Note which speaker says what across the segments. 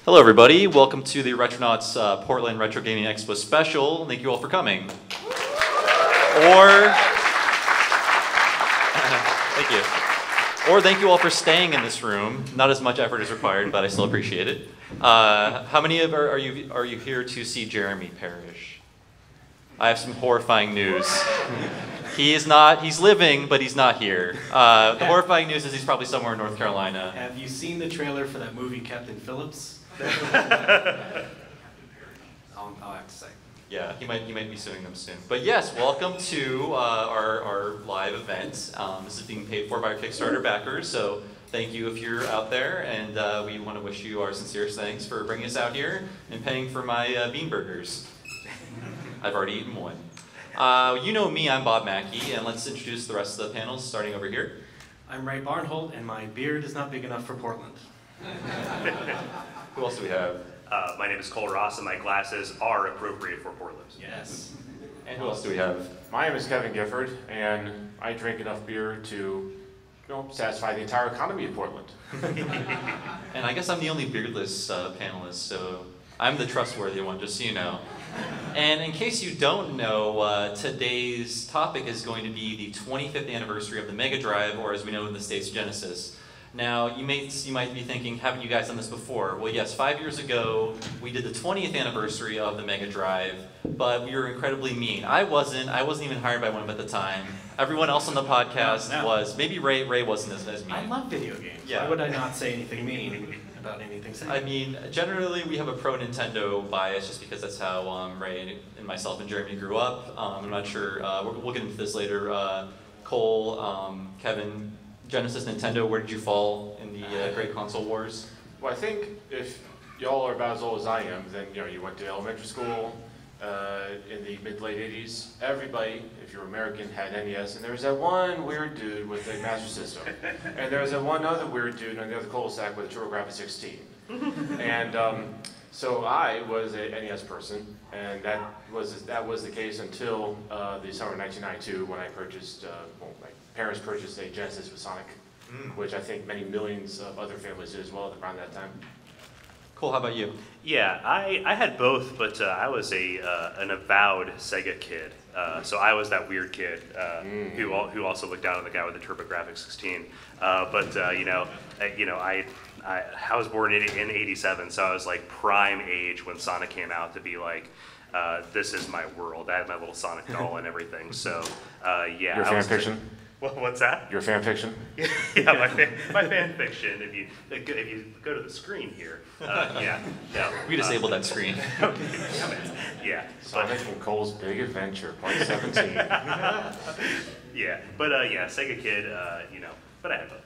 Speaker 1: Hello everybody, welcome to the Retronauts Portland Retro Gaming Expo special. Thank you all for coming. Thank you. Or thank you all for staying in this room. Not as much effort is required, but I still appreciate it. How many of are you here to see Jeremy Parrish? I have some horrifying news. He's living, but he's not here. The horrifying news is he's probably somewhere in North Carolina.
Speaker 2: Have you seen the trailer for that movie, Captain Phillips? I'll have to say.
Speaker 1: Yeah, he might be suing them soon. But yes, welcome to our live event. This is being paid for by our Kickstarter backers, so thank you if you're out there, and we want to wish you our sincerest thanks for bringing us out here and paying for my bean burgers. I've already eaten one. You know me, I'm Bob Mackey, and let's introduce the rest of the panels, starting over here.
Speaker 2: I'm Ray Barnholt, and my beard is not big enough for Portland.
Speaker 1: Who else do we have?
Speaker 3: My name is Cole Ross, and my glasses are appropriate for Portland.
Speaker 2: Yes.
Speaker 1: And who else do we have?
Speaker 4: My name is Kevin Gifford, and I drink enough beer to, satisfy the entire economy of Portland.
Speaker 1: And I guess I'm the only beardless panelist, so I'm the trustworthy one, just so you know. And in case you don't know, today's topic is going to be the 25th anniversary of the Mega Drive, or as we know in the States, Genesis. Now, you might be thinking, haven't you guys done this before? Well, yes, 5 years ago, we did the 20th anniversary of the Mega Drive, but we were incredibly mean. I wasn't even hired by one of them at the time. Everyone else on the podcast was. Maybe Ray wasn't as mean.
Speaker 2: I love video games.
Speaker 1: Yeah.
Speaker 2: Why would I not say anything mean about anything said?
Speaker 1: I mean, generally we have a pro-Nintendo bias just because that's how Ray and myself and Jeremy grew up. I'm not sure, we'll get into this later. Cole, Kevin, Genesis, Nintendo, where did you fall in the great console wars?
Speaker 4: Well, I think if y'all are about as old as I am, then you went to elementary school in the mid-late 80s. Everybody, if you're American, had NES, and there was that one weird dude with a Master System. And there was that one other weird dude on the other cul-de-sac with a TurboGrafx 16. And so I was a NES person, and that was the case until the summer of 1992 when I purchased, my parents purchased a Genesis with Sonic, which I think many millions of other families did as well around that time.
Speaker 1: Cool, how about you?
Speaker 3: Yeah, I had both, but I was an avowed Sega kid. So I was that weird kid who also looked down on the guy with the TurboGrafx 16. I was born in '87, so I was like prime age when Sonic came out to be like, this is my world. I had my little Sonic doll and everything. So yeah.
Speaker 4: Your fan fiction?
Speaker 3: What's that?
Speaker 4: Your fan fiction?
Speaker 3: Yeah, my fan fiction. If you go to the screen here, yeah.
Speaker 1: We disabled that screen.
Speaker 3: Yeah.
Speaker 4: Sonic and Cole's Big Adventure, Part 17.
Speaker 3: Yeah, but Sega kid, but I had both.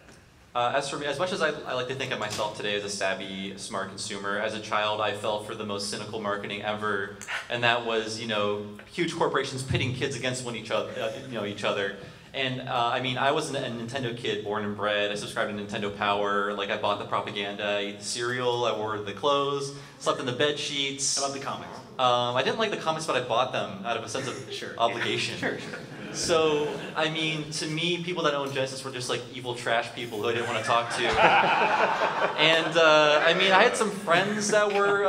Speaker 1: As for me, as much as I like to think of myself today as a savvy, smart consumer, as a child I fell for the most cynical marketing ever, and that was, huge corporations pitting kids against each other. And I was a Nintendo kid, born and bred. I subscribed to Nintendo Power. Like, I bought the propaganda, I ate the cereal, I wore the clothes, slept in the bed sheets.
Speaker 2: How about the comics?
Speaker 1: I didn't like the comics, but I bought them out of a sense of obligation.
Speaker 2: Sure.
Speaker 1: So, to me, people that owned Genesis were just like evil trash people who I didn't want to talk to. And, I had some friends that were,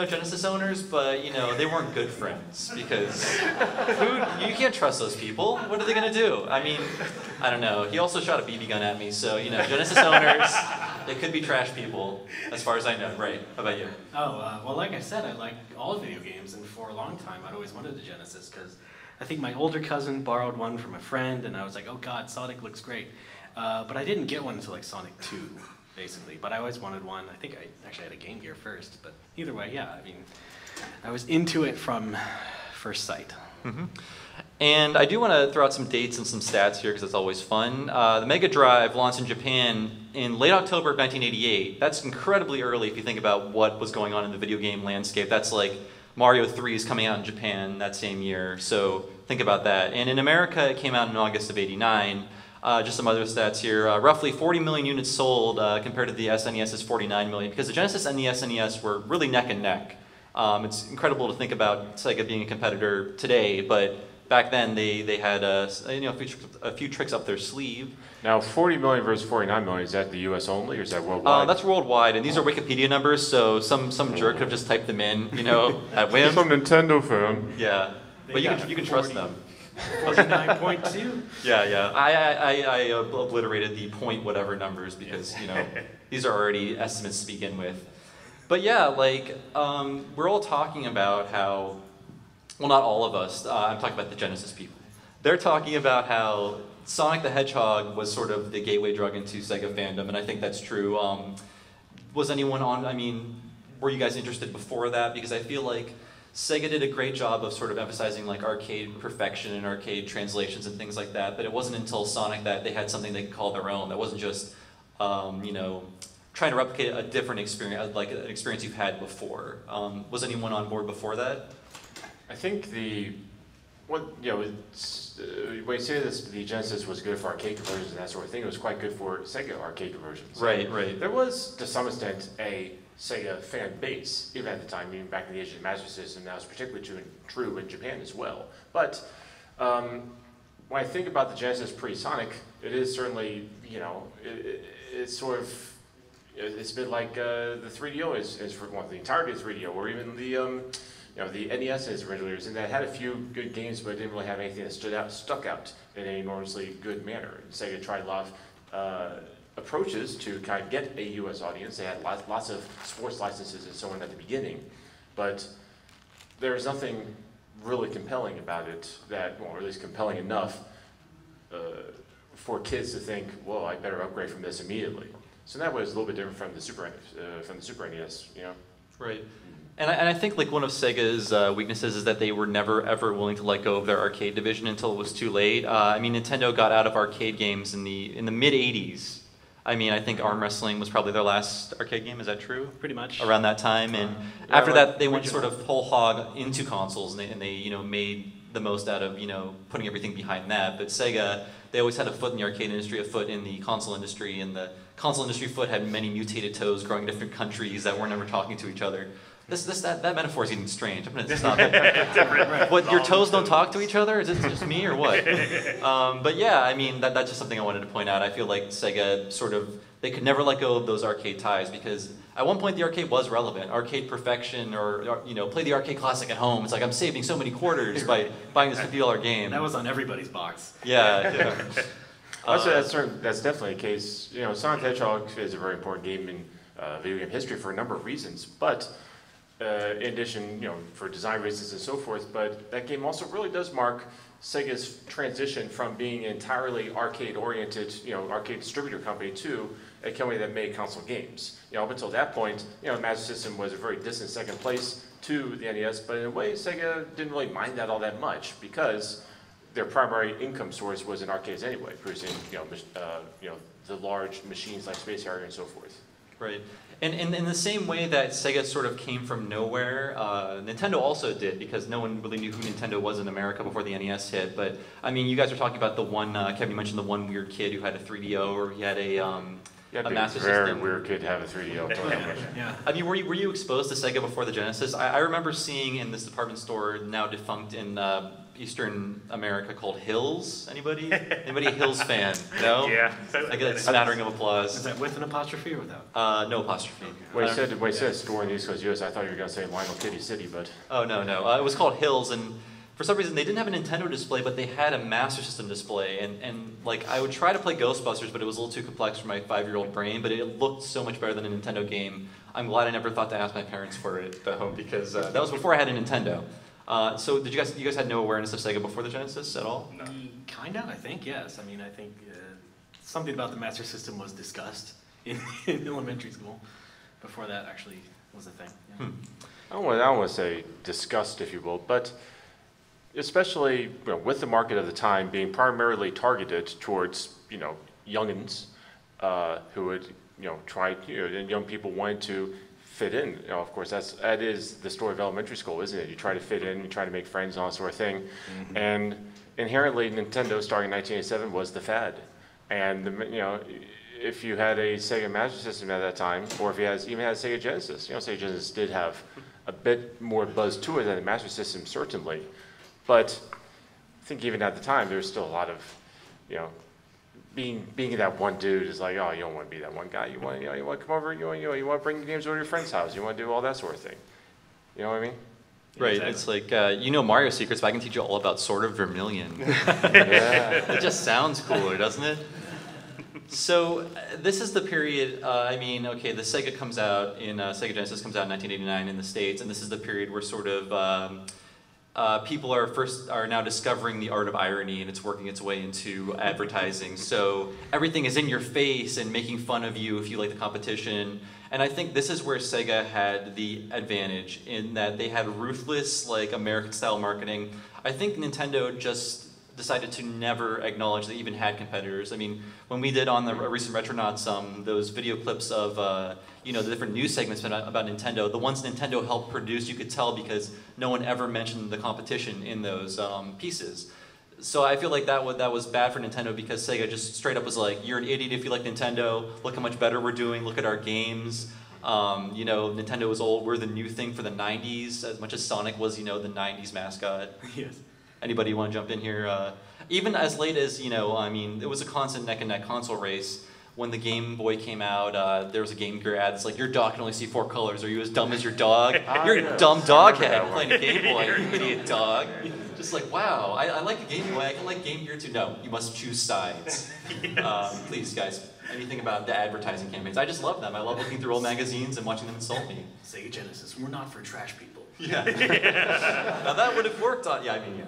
Speaker 1: Genesis owners, but, they weren't good friends because you can't trust those people. What are they going to do? I don't know. He also shot a BB gun at me, so, Genesis owners, they could be trash people, as far as I know. Right. How about you?
Speaker 2: Well, like I said, I like all video games, and for a long time, I'd always wanted a Genesis, because I think my older cousin borrowed one from a friend, and I was like, oh god, Sonic looks great. But I didn't get one until like Sonic 2, basically. But I always wanted one. I think I actually had a Game Gear first. But either way, yeah, I was into it from first sight.
Speaker 1: Mm-hmm. And I do want to throw out some dates and some stats here, because it's always fun. The Mega Drive launched in Japan in late October of 1988. That's incredibly early if you think about what was going on in the video game landscape. That's like Mario 3 is coming out in Japan that same year, so think about that. And in America, it came out in August of '89. Just some other stats here. Roughly 40 million units sold compared to the SNES's 49 million, because the Genesis and the SNES were really neck and neck. It's incredible to think about Sega being a competitor today, but back then they had a few tricks up their sleeve.
Speaker 4: Now, 40 million versus 49 million, is that the U.S. only, or is that worldwide?
Speaker 1: That's worldwide, and these are Wikipedia numbers, so some jerk could have just typed them in, at whim.
Speaker 4: Some Nintendo fan.
Speaker 1: Yeah, but you can trust them.
Speaker 2: 49.2.
Speaker 1: Yeah. I obliterated the point whatever numbers because these are already estimates to begin with. But yeah, we're all talking about how, well, not all of us. I'm talking about the Genesis people. They're talking about how Sonic the Hedgehog was sort of the gateway drug into Sega fandom, and I think that's true. Was anyone on? I mean, were you guys interested before that? Because I feel like Sega did a great job of sort of emphasizing arcade perfection and arcade translations and things like that, but it wasn't until Sonic that they had something they could call their own. That wasn't just, trying to replicate a different experience, like an experience you've had before. Was anyone on board before that?
Speaker 4: I think when you say this, the Genesis was good for arcade conversions and that sort of thing, it was quite good for Sega arcade conversions.
Speaker 1: Right.
Speaker 4: There was, to some extent, a Sega fan base, even at the time, even back in the age of the Master System. That was particularly true in Japan as well. But when I think about the Genesis pre-Sonic, it is certainly, it's sort of, it's a bit like the 3DO is for the entirety of 3DO, or even the NES is originally, and that had a few good games, but it didn't really have anything that stuck out in an enormously good manner. And Sega tried a lot of approaches to kind of get a U.S. audience. They had lots of sports licenses and so on at the beginning, but there's nothing really compelling about it or at least compelling enough for kids to think, well, I better upgrade from this immediately. So that was a little bit different from the Super NES,
Speaker 1: Right. And I think one of Sega's weaknesses is that they were never ever willing to let go of their arcade division until it was too late. I mean, Nintendo got out of arcade games in the mid '80s. I mean, I think Arm Wrestling was probably their last arcade game. Is that true?
Speaker 2: Pretty much.
Speaker 1: Around that time, and after that, they went sort of whole hog into consoles, and they made the most out of putting everything behind that. But Sega, they always had a foot in the arcade industry, a foot in the console industry, and the console industry foot had many mutated toes growing in different countries that weren't ever talking to each other. That metaphor is getting strange. I'm going to stop it. What, your toes don't talk to each other? Is it just me or what? But yeah, I mean, that's just something I wanted to point out. I feel like Sega they could never let go of those arcade ties because at one point the arcade was relevant. Arcade perfection or play the arcade classic at home. It's like I'm saving so many quarters by buying this $50 game.
Speaker 2: That was on everybody's box.
Speaker 1: Yeah.
Speaker 4: That's definitely a case. Sonic the Hedgehog is a very important game in video game history for a number of reasons, but in addition, for design reasons and so forth, but that game also really does mark Sega's transition from being an entirely arcade-oriented, arcade distributor company to a company that made console games. Up until that point, the Master System was a very distant second place to the NES, but in a way, Sega didn't really mind that all that much because their primary income source was in arcades anyway, producing, the large machines like Space Harrier and so forth.
Speaker 1: Right. And in the same way that Sega sort of came from nowhere, Nintendo also did, because no one really knew who Nintendo was in America before the NES hit. But, I mean, you guys are talking about the one, Kevin, you mentioned the one weird kid who had a 3DO, or he had a Master System.
Speaker 4: Very weird kid to have a 3DO.
Speaker 2: Yeah.
Speaker 1: I mean, were you exposed to Sega before the Genesis? I remember seeing in this department store, now defunct in Eastern America, called Hills. Anybody a Hills fan? No?
Speaker 3: Yeah.
Speaker 1: I get a smattering of applause.
Speaker 2: Is that with an apostrophe or without?
Speaker 1: No apostrophe.
Speaker 4: When you said store in the East Coast US, I thought you were going to say Lionel Kitty City, but...
Speaker 1: Oh, no. It was called Hills, and for some reason they didn't have a Nintendo display, but they had a Master System display, and I would try to play Ghostbusters, but it was a little too complex for my 5-year-old brain, but it looked so much better than a Nintendo game. I'm glad I never thought to ask my parents for it at home, because that was before I had a Nintendo. So did you guys had no awareness of Sega before the Genesis at all?
Speaker 2: No. Kind of, I think, yes. I mean, I think something about the Master System was discussed in elementary school before that actually was a thing. Yeah.
Speaker 4: I don't want to say discussed, if you will, but especially with the market of the time being primarily targeted towards youngins who would try and young people wanted to fit in. Of course, that is the story of elementary school, isn't it? You try to fit in, you try to make friends, and all that sort of thing. Mm-hmm. And inherently, Nintendo, starting in 1987, was the fad. And if you had a Sega Master System at that time, or if you even had a Sega Genesis, Sega Genesis did have a bit more buzz to it than the Master System, certainly. But think even at the time, there was still a lot of, you know, being that one dude is like, oh, you don't want to be that one guy. You want to come over. You want to bring games over to your friend's house. You want to do all that sort of thing. You know what I mean?
Speaker 1: Right,
Speaker 3: Exactly.
Speaker 1: it's like, you know Mario Secrets, but I can teach you all about Sword of Vermilion.
Speaker 4: Yeah.
Speaker 1: It just sounds cooler, doesn't it? So this is the period, I mean, okay, the Sega comes out in, Sega Genesis comes out in 1989 in the States, and this is the period where sort of people are now discovering the art of irony, and it's working its way into advertising. So everything is in your face and making fun of you if you like the competition. And I think this is where Sega had the advantage in that they had ruthless, like, American-style marketing. I think Nintendo just decided to never acknowledge they even had competitors. I mean, when we did on the recent Retronauts, those video clips of, the different news segments about Nintendo, the ones Nintendo helped produce, you could tell because no one ever mentioned the competition in those pieces. So I feel like that was bad for Nintendo because Sega just straight up was like, you're an idiot if you like Nintendo, look how much better we're doing, look at our games. Nintendo was old, we're the new thing for the 90s, as much as Sonic was, the 90s mascot.
Speaker 2: Yes.
Speaker 1: Anybody want to jump in here? Even as late as, it was a constant neck and neck console race. When the Game Boy came out, there was a Game Gear ad that's like, your dog can only see 4 colors. Are you as dumb as your dog? You're a dumb dog head playing a Game Boy, you idiot dog. Just like, wow, I like a Game Boy, I can like Game Gear too. No, you must choose sides.
Speaker 3: Yes.
Speaker 1: Please, guys, anything about the advertising campaigns. I just love them. I love looking through old magazines and watching them insult me.
Speaker 2: Sega Genesis, we're not for trash people.
Speaker 1: Yeah. Now that would have worked on, I
Speaker 4: think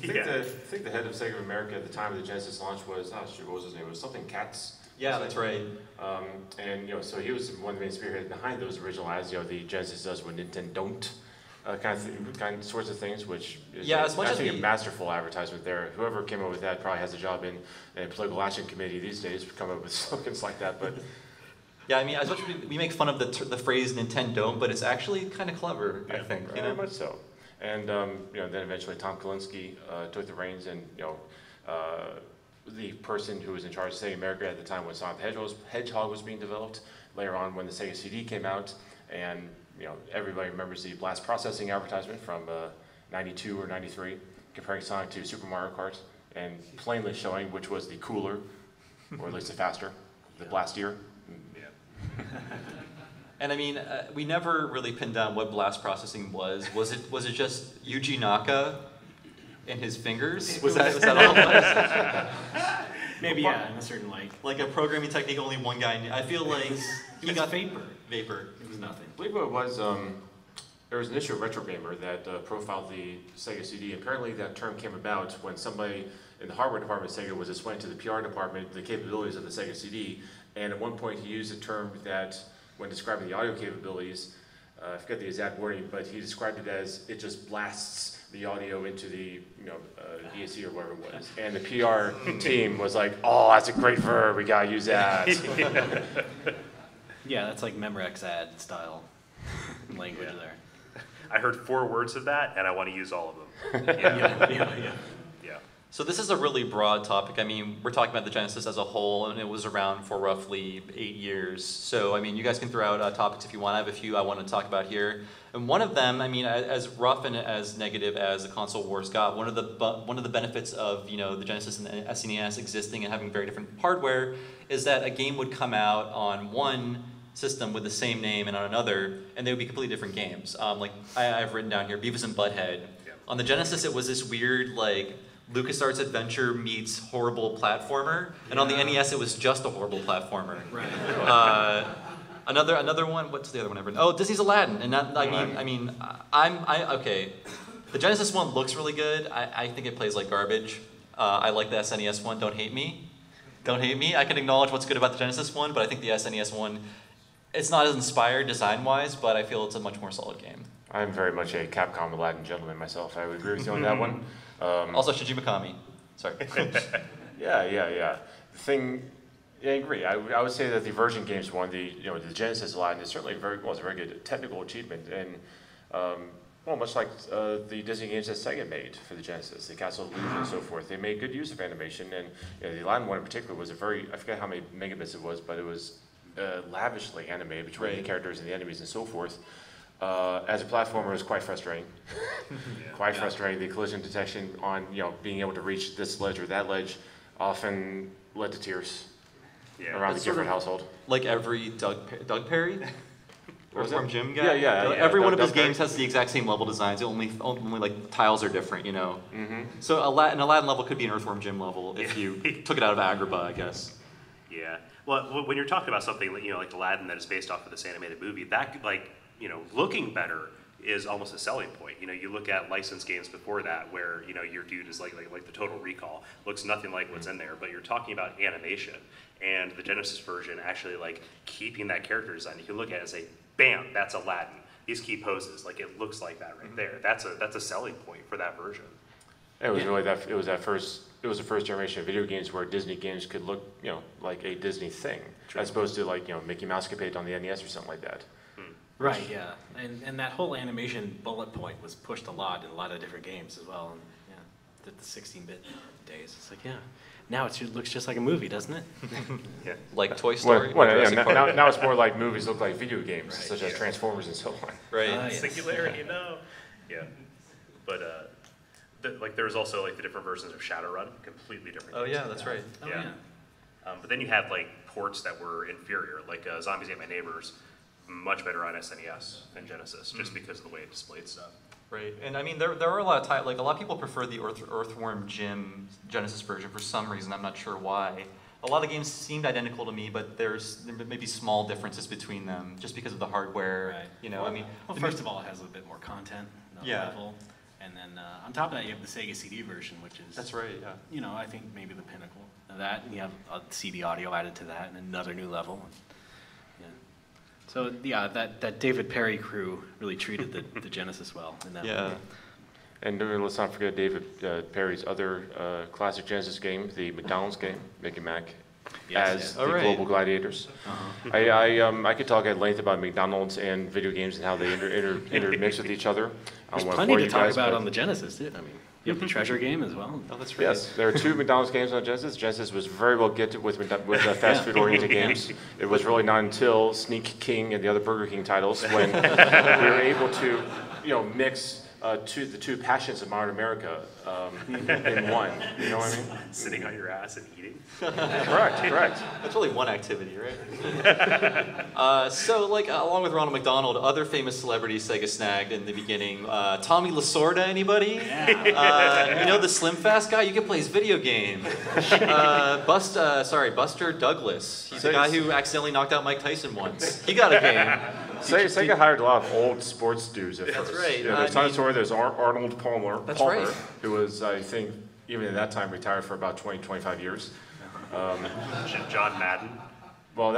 Speaker 4: the head of Sega of America at the time of the Genesis launch was, what was his name? It was something Katz.
Speaker 1: Yeah, that's right.
Speaker 4: So he was one of the main spearheads behind those original ads, the Genesis does what Nintendo don't, kind of sorts of things, which is a masterful advertisement there. Whoever came up with that probably has a job in a political action committee these days to come up with slogans like that, but...
Speaker 1: Yeah, as much as we make fun of the phrase Nintendo, but it's actually kind of clever, I think.
Speaker 4: Very much so. And then eventually Tom Kalinske took the reins, and the person who was in charge of Sega America at the time when Sonic the Hedgehog was being developed. Later on, when the Sega CD came out, and everybody remembers the blast processing advertisement from '92 or '93, comparing Sonic to Super Mario Kart, and plainly showing which was the cooler, or at least the faster, the blastier.
Speaker 1: And we never really pinned down what blast processing was. Was it just Yuji Naka and his fingers? Was that all it was?
Speaker 2: Maybe, yeah, in a certain
Speaker 1: like a programming technique only one guy knew. I feel like he got
Speaker 2: vapor.
Speaker 1: Vapor.
Speaker 2: It was nothing.
Speaker 4: I believe what it was, there was an issue of Retro Gamer that profiled the Sega CD. Apparently that term came about when somebody in the hardware department of Sega was explaining to the PR department the capabilities of the Sega CD, and at one point he used a term that, when describing the audio capabilities, I forget the exact wording, but he described it as it just blasts the audio into the DAC or whatever it was. And the PR team was like, oh, that's a great verb, we gotta use that.
Speaker 2: Yeah, that's like Memorex ad style language there.
Speaker 3: I heard 4 words of that, and I want to use all of them.
Speaker 2: Yeah.
Speaker 1: So this is a really broad topic. We're talking about the Genesis as a whole, and it was around for roughly 8 years. So, you guys can throw out topics if you want. I have a few I want to talk about here. And one of them, as rough and as negative as the console wars got, one of the benefits of the Genesis and the SNES existing and having very different hardware is that a game would come out on one system with the same name and on another, and they would be completely different games. I've written down here, Beavis and Butthead.
Speaker 3: Yeah.
Speaker 1: On the Genesis, it was this weird LucasArts Adventure meets horrible platformer, and on the NES it was just a horrible platformer.
Speaker 2: Right.
Speaker 1: Another one. What's the other one I've written? Oh, Disney's Aladdin, and that okay. The Genesis one looks really good. I think it plays like garbage. I like the SNES one. Don't hate me. Don't hate me. I can acknowledge what's good about the Genesis one, but I think the SNES one, it's not as inspired design-wise, but I feel it's a much more solid game.
Speaker 4: I'm very much a Capcom Aladdin gentleman myself. I would agree with you on that one.
Speaker 1: Also, Shinji Mikami. Sorry.
Speaker 4: Yeah. The thing, I agree. I would say that the Virgin Games one, the Genesis Aladdin, is certainly a very good technical achievement, and much like the Disney games that Sega made for the Genesis, the Castle of Illusion and so forth. They made good use of animation, and the Aladdin one in particular was I forget how many megabits it was, but it was lavishly animated between the characters and the enemies and so forth. As a platformer, it was quite frustrating. Quite frustrating. The collision detection on being able to reach this ledge or that ledge often led to tears around the different household.
Speaker 1: Like every Doug Perry? Earthworm Jim guy?
Speaker 4: Yeah.
Speaker 1: Every one of his
Speaker 4: Doug Perry.
Speaker 1: games has the exact same level designs. Only like tiles are different,
Speaker 4: Mm-hmm.
Speaker 1: So an Aladdin level could be an Earthworm Jim level if you took it out of Agrabah, I guess.
Speaker 3: Yeah. Well, when you're talking about something like Aladdin that is based off of this animated movie, that looking better is almost a selling point. You look at licensed games before that where your dude is like the Total Recall, looks nothing like what's in there, but you're talking about animation and the Genesis version actually keeping that character design. You can look at it and say, bam, that's Aladdin. These key poses, it looks like that right there. That's a selling point for that version.
Speaker 4: It was really that. It was the first generation of video games where Disney games could look, like a Disney thing, as opposed to Mickey Mouse Capade on the NES or something like that.
Speaker 2: Right, yeah. And that whole animation bullet point was pushed a lot in a lot of different games as well. And the 16-bit days. It's now it looks just like a movie, doesn't it?
Speaker 3: Yeah.
Speaker 1: Like Toy Story.
Speaker 4: Now it's more like movies look like video games, such as Transformers and so on.
Speaker 1: Right.
Speaker 2: Yes.
Speaker 3: Singularity, no. Yeah. But there's also the different versions of Shadowrun, completely different.
Speaker 1: Oh
Speaker 3: games
Speaker 1: yeah,
Speaker 3: like
Speaker 1: that's
Speaker 3: that.
Speaker 1: right.
Speaker 2: Oh,
Speaker 3: Yeah. But then you had ports that were inferior, like Zombies Ate My Neighbors, much better on SNES than Genesis, just because of the way it displayed stuff.
Speaker 1: Right, and I mean there are a lot of a lot of people prefer the Earthworm Jim Genesis version for some reason. I'm not sure why. A lot of games seemed identical to me, but there may be small differences between them just because of the hardware.
Speaker 2: Right.
Speaker 1: Well,
Speaker 2: first of all, it has a bit more content, level, and then on top of that, you have the Sega CD version, which is
Speaker 1: That's right. Yeah.
Speaker 2: I think maybe the pinnacle of that, and you have CD audio added to that, and another new level. Yeah. So that David Perry crew really treated the Genesis well in that movie.
Speaker 4: And let's not forget David Perry's other classic Genesis game, the McDonald's game, Mickey Mac, as the Global Gladiators. I could talk at length about McDonald's and video games and how they intermix with each other.
Speaker 2: There's plenty to talk about on the Genesis, too. I mean, you have the treasure game as well.
Speaker 1: Oh, that's right.
Speaker 4: Yes, there are 2 McDonald's games on Genesis. Genesis was very well gifted with fast food-oriented games. It was really not until Sneak King and the other Burger King titles when we were able to, mix the two passions of modern America in one. You know what I mean?
Speaker 3: Sitting on your ass and eating.
Speaker 4: Correct.
Speaker 1: That's really one activity, right? So, along with Ronald McDonald, other famous celebrities Sega snagged in the beginning. Tommy Lasorda, anybody?
Speaker 2: Yeah.
Speaker 1: The Slim Fast guy? You can play his video game. Buster Douglas. He's the guy who accidentally knocked out Mike Tyson once. He got a game.
Speaker 4: Sega hired a lot of old sports dudes at first.
Speaker 1: That's right.
Speaker 4: There's Tommy Lasorda, there's Arnold Palmer,
Speaker 1: right.
Speaker 4: who was, I think, even at that time, retired for about 25 years.
Speaker 3: John Madden.
Speaker 4: Well,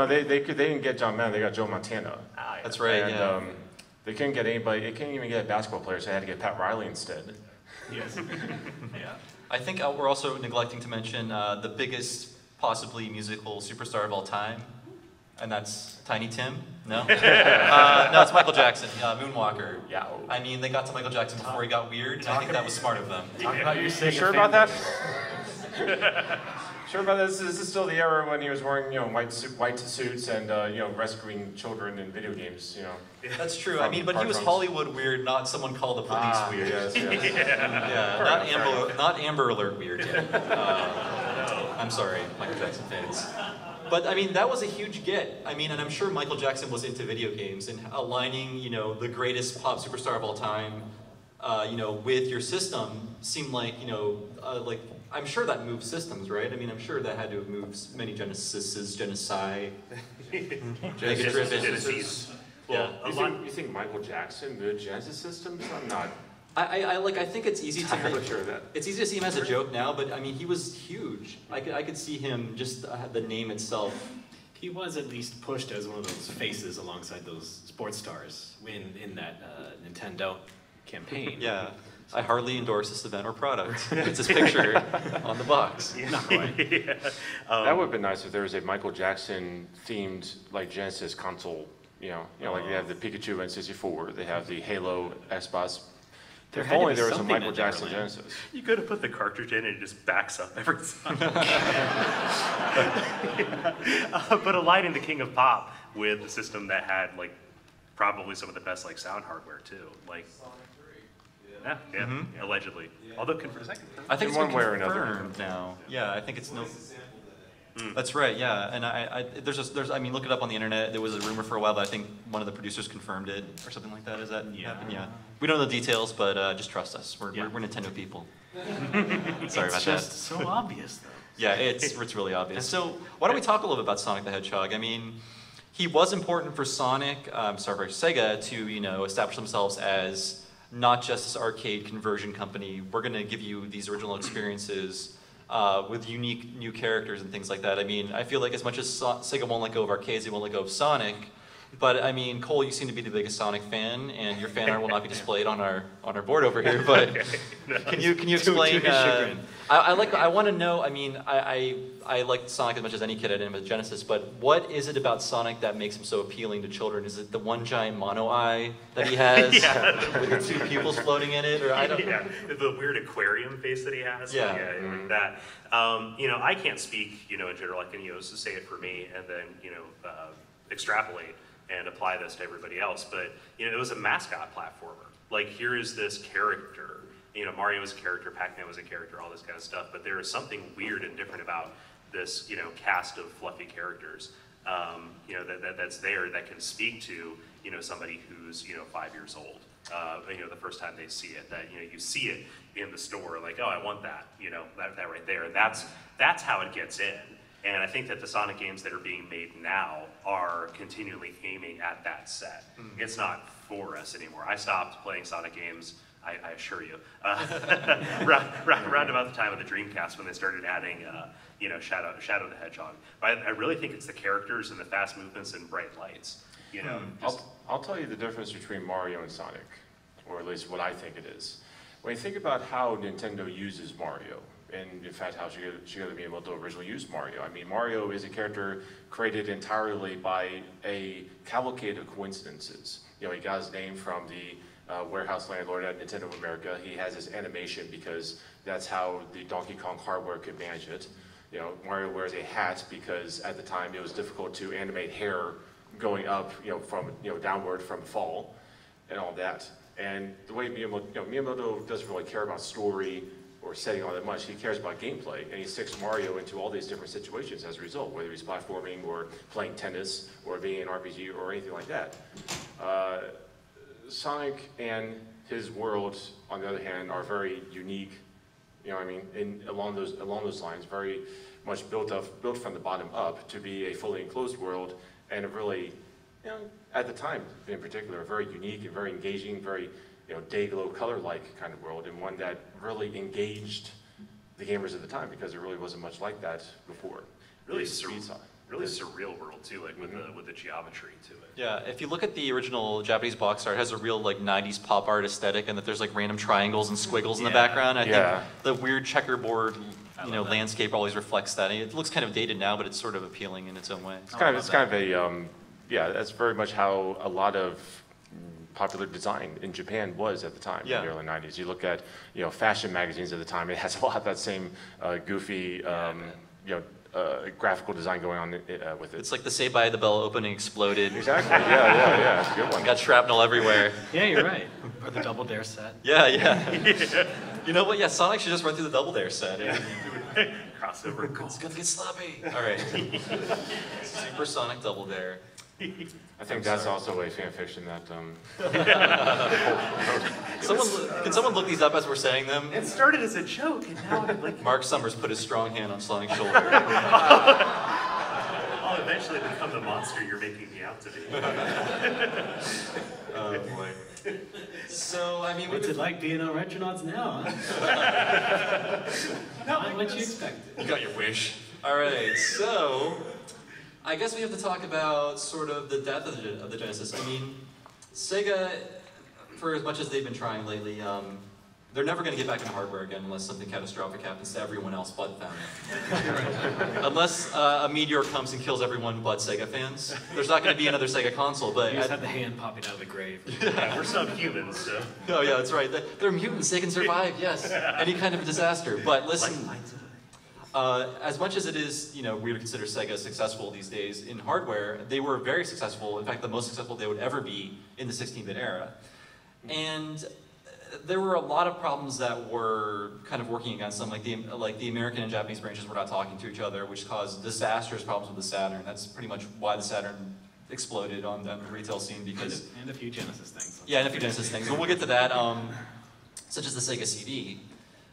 Speaker 4: they didn't get John Madden. They got Joe Montana.
Speaker 1: That's right.
Speaker 4: And they couldn't get anybody. They couldn't even get basketball players. So they had to get Pat Riley instead.
Speaker 2: Yes.
Speaker 1: I think we're also neglecting to mention the biggest possibly musical superstar of all time, and that's Tiny Tim. No, no, it's Michael Jackson. Moonwalker.
Speaker 4: Yeah.
Speaker 1: I mean, they got to Michael Jackson before he got weird, and I think that was smart of them.
Speaker 2: Talk about your Sega
Speaker 4: Sure about that? Sure about this? This is still the era when he was wearing, white suits and, rescuing children in video games,
Speaker 1: That's true. I mean, but he was Hollywood weird, not someone called the police weird.
Speaker 4: Yes.
Speaker 1: Yeah, not Amber Alert weird yet. I'm sorry, Michael Jackson fans. But I mean, that was a huge get. I mean, and I'm sure Michael Jackson was into video games and aligning, the greatest pop superstar of all time, with your system seemed like, I'm sure that moved systems, right? I mean, I'm sure that had to have moved many Genesises, Genesi,
Speaker 3: Genesis.
Speaker 4: Well, you think Michael Jackson moved Genesis systems? I'm not.
Speaker 1: I think it's easy to
Speaker 4: entirely sure of that.
Speaker 1: It's easy to see him as a joke now, but I mean, he was huge. I could see him just the name itself.
Speaker 2: He was at least pushed as one of those faces alongside those sports stars in that Nintendo campaign.
Speaker 1: Yeah. I hardly endorse this event or product. It's his picture on the box.
Speaker 2: Not quite.
Speaker 4: That would have been nice if there was a Michael Jackson themed Genesis console. Like they have the Pikachu N64, they have the Halo Xbox. If only there was a Michael Jackson Genesis.
Speaker 3: You could have put the cartridge in and it just backs up every time. But aligning the King of Pop with a system that had probably some of the best like sound hardware too. Like, yeah, allegedly. Although, is that confirmed?
Speaker 1: I think
Speaker 4: In
Speaker 1: it's
Speaker 4: one
Speaker 1: been
Speaker 4: way or another.
Speaker 1: confirmed now. Yeah, I think it's no. That's right. Yeah, and I mean, look it up on the internet. There was a rumor for a while, but I think one of the producers confirmed it or something like that. Is that happened? Yeah. We don't know the details, but just trust us. We're Nintendo people. Sorry about
Speaker 2: It's just so obvious, though.
Speaker 1: Yeah, it's really obvious. So why don't we talk a little bit about Sonic the Hedgehog? I mean, he was important for Sonic, for Sega to establish themselves as not just this arcade conversion company. We're going to give you these original experiences with unique new characters and things like that. I mean, I feel like as much as Sega won't let go of arcades, they won't let go of Sonic. But I mean, Cole, you seem to be the biggest Sonic fan, and your fan art will not be displayed on our board over here. But can you explain? I want to know. I mean, I like Sonic as much as any kid at Genesis. But what is it about Sonic that makes him so appealing to children? Is it the one giant mono eye that he has with the two pupils floating in it, or I don't?
Speaker 3: Yeah, the weird aquarium face that he has.
Speaker 1: Yeah,
Speaker 3: like that. I can't speak, in general. I can, say it for me, and then, extrapolate and apply this to everybody else. But, it was a mascot platformer. Like, here is this character. Mario was a character, Pac-Man was a character, all this kind of stuff. But there is something weird and different about this, cast of fluffy characters, that's there that can speak to, somebody who's, 5 years old. The first time they see it, that, you see it in the store, like, oh, I want that, that right there. And that's how it gets in. And I think that the Sonic games that are being made now are continually aiming at that set. It's not for us anymore. I stopped playing Sonic games, I assure you, round about the time of the Dreamcast when they started adding, Shadow the Hedgehog. But I really think it's the characters and the fast movements and bright lights.
Speaker 4: I'll tell you the difference between Mario and Sonic, or at least what I think it is. When you think about how Nintendo uses Mario, and in fact how she got to be able to originally use Mario. I mean, Mario is a character created entirely by a cavalcade of coincidences. He got his name from the warehouse landlord at Nintendo of America. He has his animation because that's how the Donkey Kong hardware could manage it. Mario wears a hat because at the time it was difficult to animate hair going up, from downward from fall, and all that. And the way Miyamoto doesn't really care about story or setting all that much. He cares about gameplay, and he sticks Mario into all these different situations as a result, whether he's platforming or playing tennis or being an RPG or anything like that. Sonic and his world, on the other hand, are very unique. Along those lines, very much built from the bottom up to be a fully enclosed world, and a really, at the time in particular, a very unique and very engaging, very day-glow color-like kind of world, and one that really engaged the gamers at the time because there really wasn't much like that before.
Speaker 3: Really surreal world too, like with the geometry to it.
Speaker 1: Yeah, if you look at the original Japanese box art, it has a real like 90s pop art aesthetic, and that there's like random triangles and squiggles in the background. I think the weird checkerboard landscape always reflects that. It looks kind of dated now, but it's sort of appealing in its own way.
Speaker 4: It's kind of a that's very much how a lot of popular design in Japan was at the time in the early 90s. You look at fashion magazines at the time, it has a lot of that same goofy graphical design going on with it.
Speaker 1: It's like the Saved by the Bell opening exploded.
Speaker 4: Exactly. Yeah. It's a good one.
Speaker 1: Got shrapnel everywhere.
Speaker 2: Yeah, you're right. Or the Double Dare set.
Speaker 1: Yeah. You know what? Yeah, Sonic should just run through the Double Dare set.
Speaker 3: Crossover.
Speaker 1: It's gonna get sloppy. All right. Super Sonic Double Dare.
Speaker 4: I think that's also a fan fiction that.
Speaker 1: Can someone look these up as we're saying them?
Speaker 3: It started as a joke, and now I'm like.
Speaker 1: Mark Summers put his strong hand on Sonic's shoulder.
Speaker 3: I'll eventually become the monster you're making me out to be.
Speaker 1: Oh boy. So I mean,
Speaker 2: what's it like being on Retronauts now? Huh? Not what you expected.
Speaker 1: You got your wish. All right, so. I guess we have to talk about sort of the death of the Genesis. I mean, Sega, for as much as they've been trying lately, they're never going to get back into hardware again unless something catastrophic happens to everyone else but them. Unless a meteor comes and kills everyone but Sega fans. There's not going to be another Sega console. But
Speaker 2: you just have the hand popping out of the grave.
Speaker 3: Yeah, we're subhumans, so.
Speaker 1: Oh yeah, that's right. They're mutants. They can survive, yes, any kind of disaster. But listen. As much as it is, weird to consider Sega successful these days in hardware, they were very successful. In fact, the most successful they would ever be in the 16-bit era. And there were a lot of problems that were kind of working against them, like the American and Japanese branches were not talking to each other, which caused disastrous problems with the Saturn. That's pretty much why the Saturn exploded on the retail scene, because...
Speaker 2: And a few Genesis things.
Speaker 1: Yeah, and a few Genesis things. But we'll get to that, such as the Sega CD,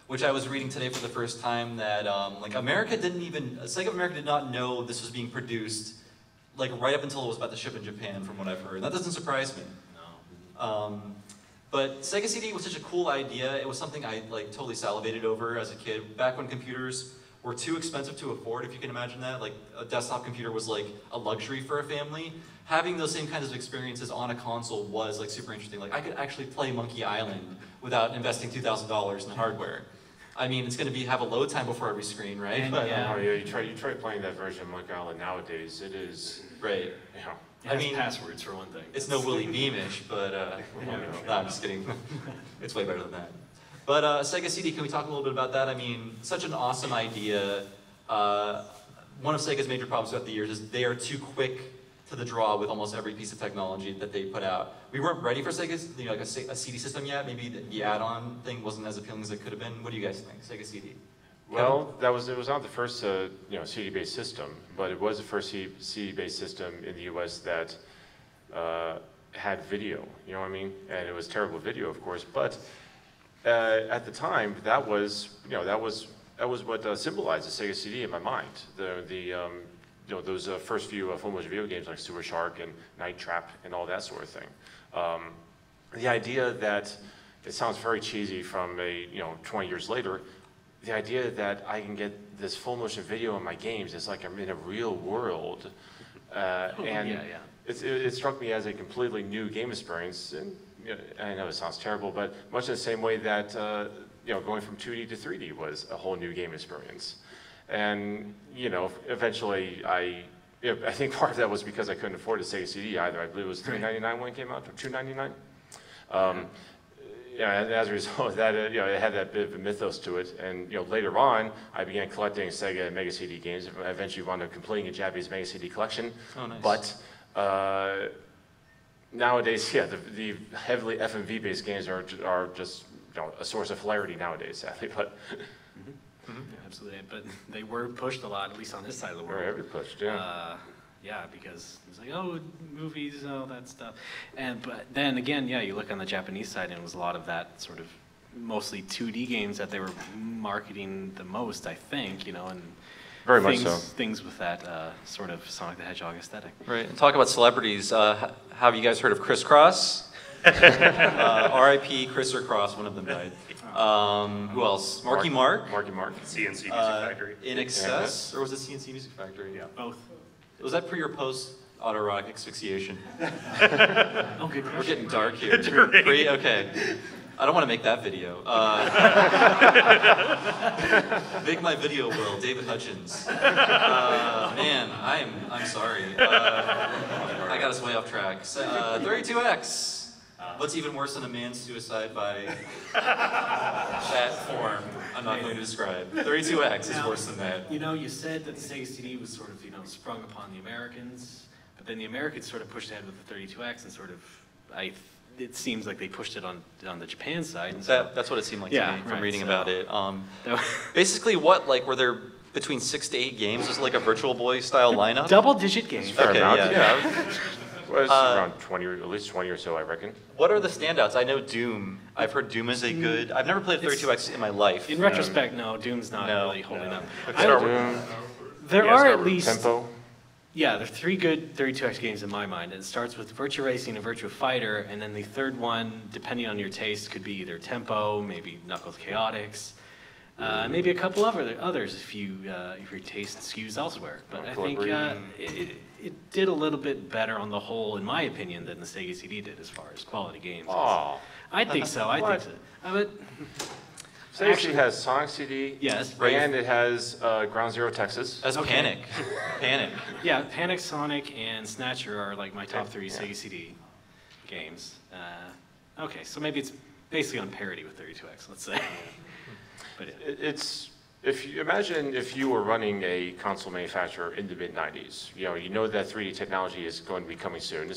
Speaker 1: which I was reading today for the first time that, Sega of America did not know this was being produced, right up until it was about to ship in Japan, from what I've heard. And that doesn't surprise me.
Speaker 2: No.
Speaker 1: But Sega CD was such a cool idea. It was something I totally salivated over as a kid. Back when computers were too expensive to afford, if you can imagine that. A desktop computer was a luxury for a family. Having those same kinds of experiences on a console was super interesting. I could actually play Monkey Island without investing $2,000 in hardware. I mean, it's going to have a load time before every screen, right?
Speaker 2: And,
Speaker 1: but,
Speaker 4: Oh yeah, you try playing that version of Monkey Island nowadays. It is.
Speaker 1: Right.
Speaker 4: Yeah.
Speaker 2: It has passwords for one thing.
Speaker 1: It's no Willy Beamish, but no, I'm just kidding. It's way better than that. But Sega CD, can we talk a little bit about that? I mean, such an awesome idea. One of Sega's major problems throughout the years is they are too quick to the draw with almost every piece of technology that they put out. We weren't ready for Sega's, a CD system yet. Maybe the add-on thing wasn't as appealing as it could have been. What do you guys think, Sega CD?
Speaker 4: Well, it was not the first CD-based system, but it was the first CD-based system in the U.S. that had video. You know what I mean? And it was terrible video, of course. But at the time, that was what symbolized the Sega CD in my mind. Those first few full-motion video games like Sewer Shark and Night Trap and all that sort of thing. The idea that it sounds very cheesy from 20 years later. The idea that I can get this full motion video in my games, it's like I'm in a real world, and it struck me as a completely new game experience. And I know it sounds terrible, but much in the same way that going from 2D to 3D was a whole new game experience. And eventually I think part of that was because I couldn't afford a Sega CD either. I believe it was $3.99 when it came out, or $2.99. Yeah, and as a result of that, it had that bit of a mythos to it. And later on, I began collecting Sega Mega CD games. I eventually wound up completing a Japanese Mega CD collection.
Speaker 1: Oh, nice.
Speaker 4: But nowadays, the heavily FMV-based games are just a source of hilarity nowadays, sadly. But
Speaker 2: Yeah, absolutely. But they were pushed a lot, at least on this side of the world.
Speaker 4: they're heavily pushed, yeah.
Speaker 2: Yeah, because it's movies, all that stuff. But then again, you look on the Japanese side, and it was a lot of that sort of mostly 2D games that they were marketing the most, I think, and
Speaker 4: Very much so.
Speaker 2: things with that sort of Sonic the Hedgehog aesthetic.
Speaker 1: Right, and talk about celebrities. Have you guys heard of Chris Cross? R.I.P. Chris or Cross, one of them died. Who else? Marky Mark?
Speaker 4: Marky Mark.
Speaker 3: CNC Music Factory.
Speaker 1: In Excess, or was it CNC Music Factory?
Speaker 3: Yeah.
Speaker 2: Both.
Speaker 1: Was that pre or post autoerotic asphyxiation?
Speaker 2: Oh, good
Speaker 1: We're
Speaker 2: question.
Speaker 1: getting dark here. Pre? Okay. I don't want to make that video. Make my video, Will. David Hutchins. Man, I'm sorry. I got us way off track. 32X. What's even worse than a man's suicide by that form? I'm not going to describe. 32X is worse than that.
Speaker 2: You said that the Sega CD was sort of, sprung upon the Americans, but then the Americans sort of pushed ahead with the 32X and sort of, it seems like they pushed it on the Japan side. And
Speaker 1: That's what it seemed like to me from reading about it.
Speaker 2: that-
Speaker 1: Basically, were there between 6 to 8 games? Was it like a Virtual Boy style lineup?
Speaker 2: Double-digit games.
Speaker 4: Fair
Speaker 1: Okay,
Speaker 4: amount,
Speaker 1: yeah.
Speaker 4: Well, it's around 20, or at least 20 or so, I reckon.
Speaker 1: What are the standouts? I know Doom. I've heard Doom is a good. I've never played 32X in my life.
Speaker 2: In retrospect, no, Doom's not
Speaker 1: No.
Speaker 2: really holding up.
Speaker 4: Doom,
Speaker 2: There
Speaker 3: Yeah,
Speaker 2: are
Speaker 3: start
Speaker 2: at
Speaker 3: with
Speaker 2: least
Speaker 4: Tempo.
Speaker 2: Yeah, there are 3 good 32X games in my mind. It starts with Virtua Racing and Virtua Fighter, and then the third one, depending on your taste, could be either Tempo, maybe Knuckles Chaotix, maybe a couple of others if your taste skews elsewhere. But I think it did a little bit better on the whole, in my opinion, than the Sega CD did as far as quality games.
Speaker 4: Oh,
Speaker 2: I think so. I think so. But
Speaker 4: Sega CD has Sonic CD.
Speaker 2: yes,
Speaker 4: And it has Ground Zero Texas.
Speaker 1: That's
Speaker 2: Okay.
Speaker 1: Panic. Panic.
Speaker 2: yeah, Panic, Sonic, and Snatcher are like my top 3
Speaker 4: Yeah.
Speaker 2: Sega CD games. Okay, so maybe it's basically on parity with 32X, let's say. But yeah.
Speaker 4: It's If you imagine if you were running a console manufacturer in the mid-90s, you know that 3D technology is going to be coming soon.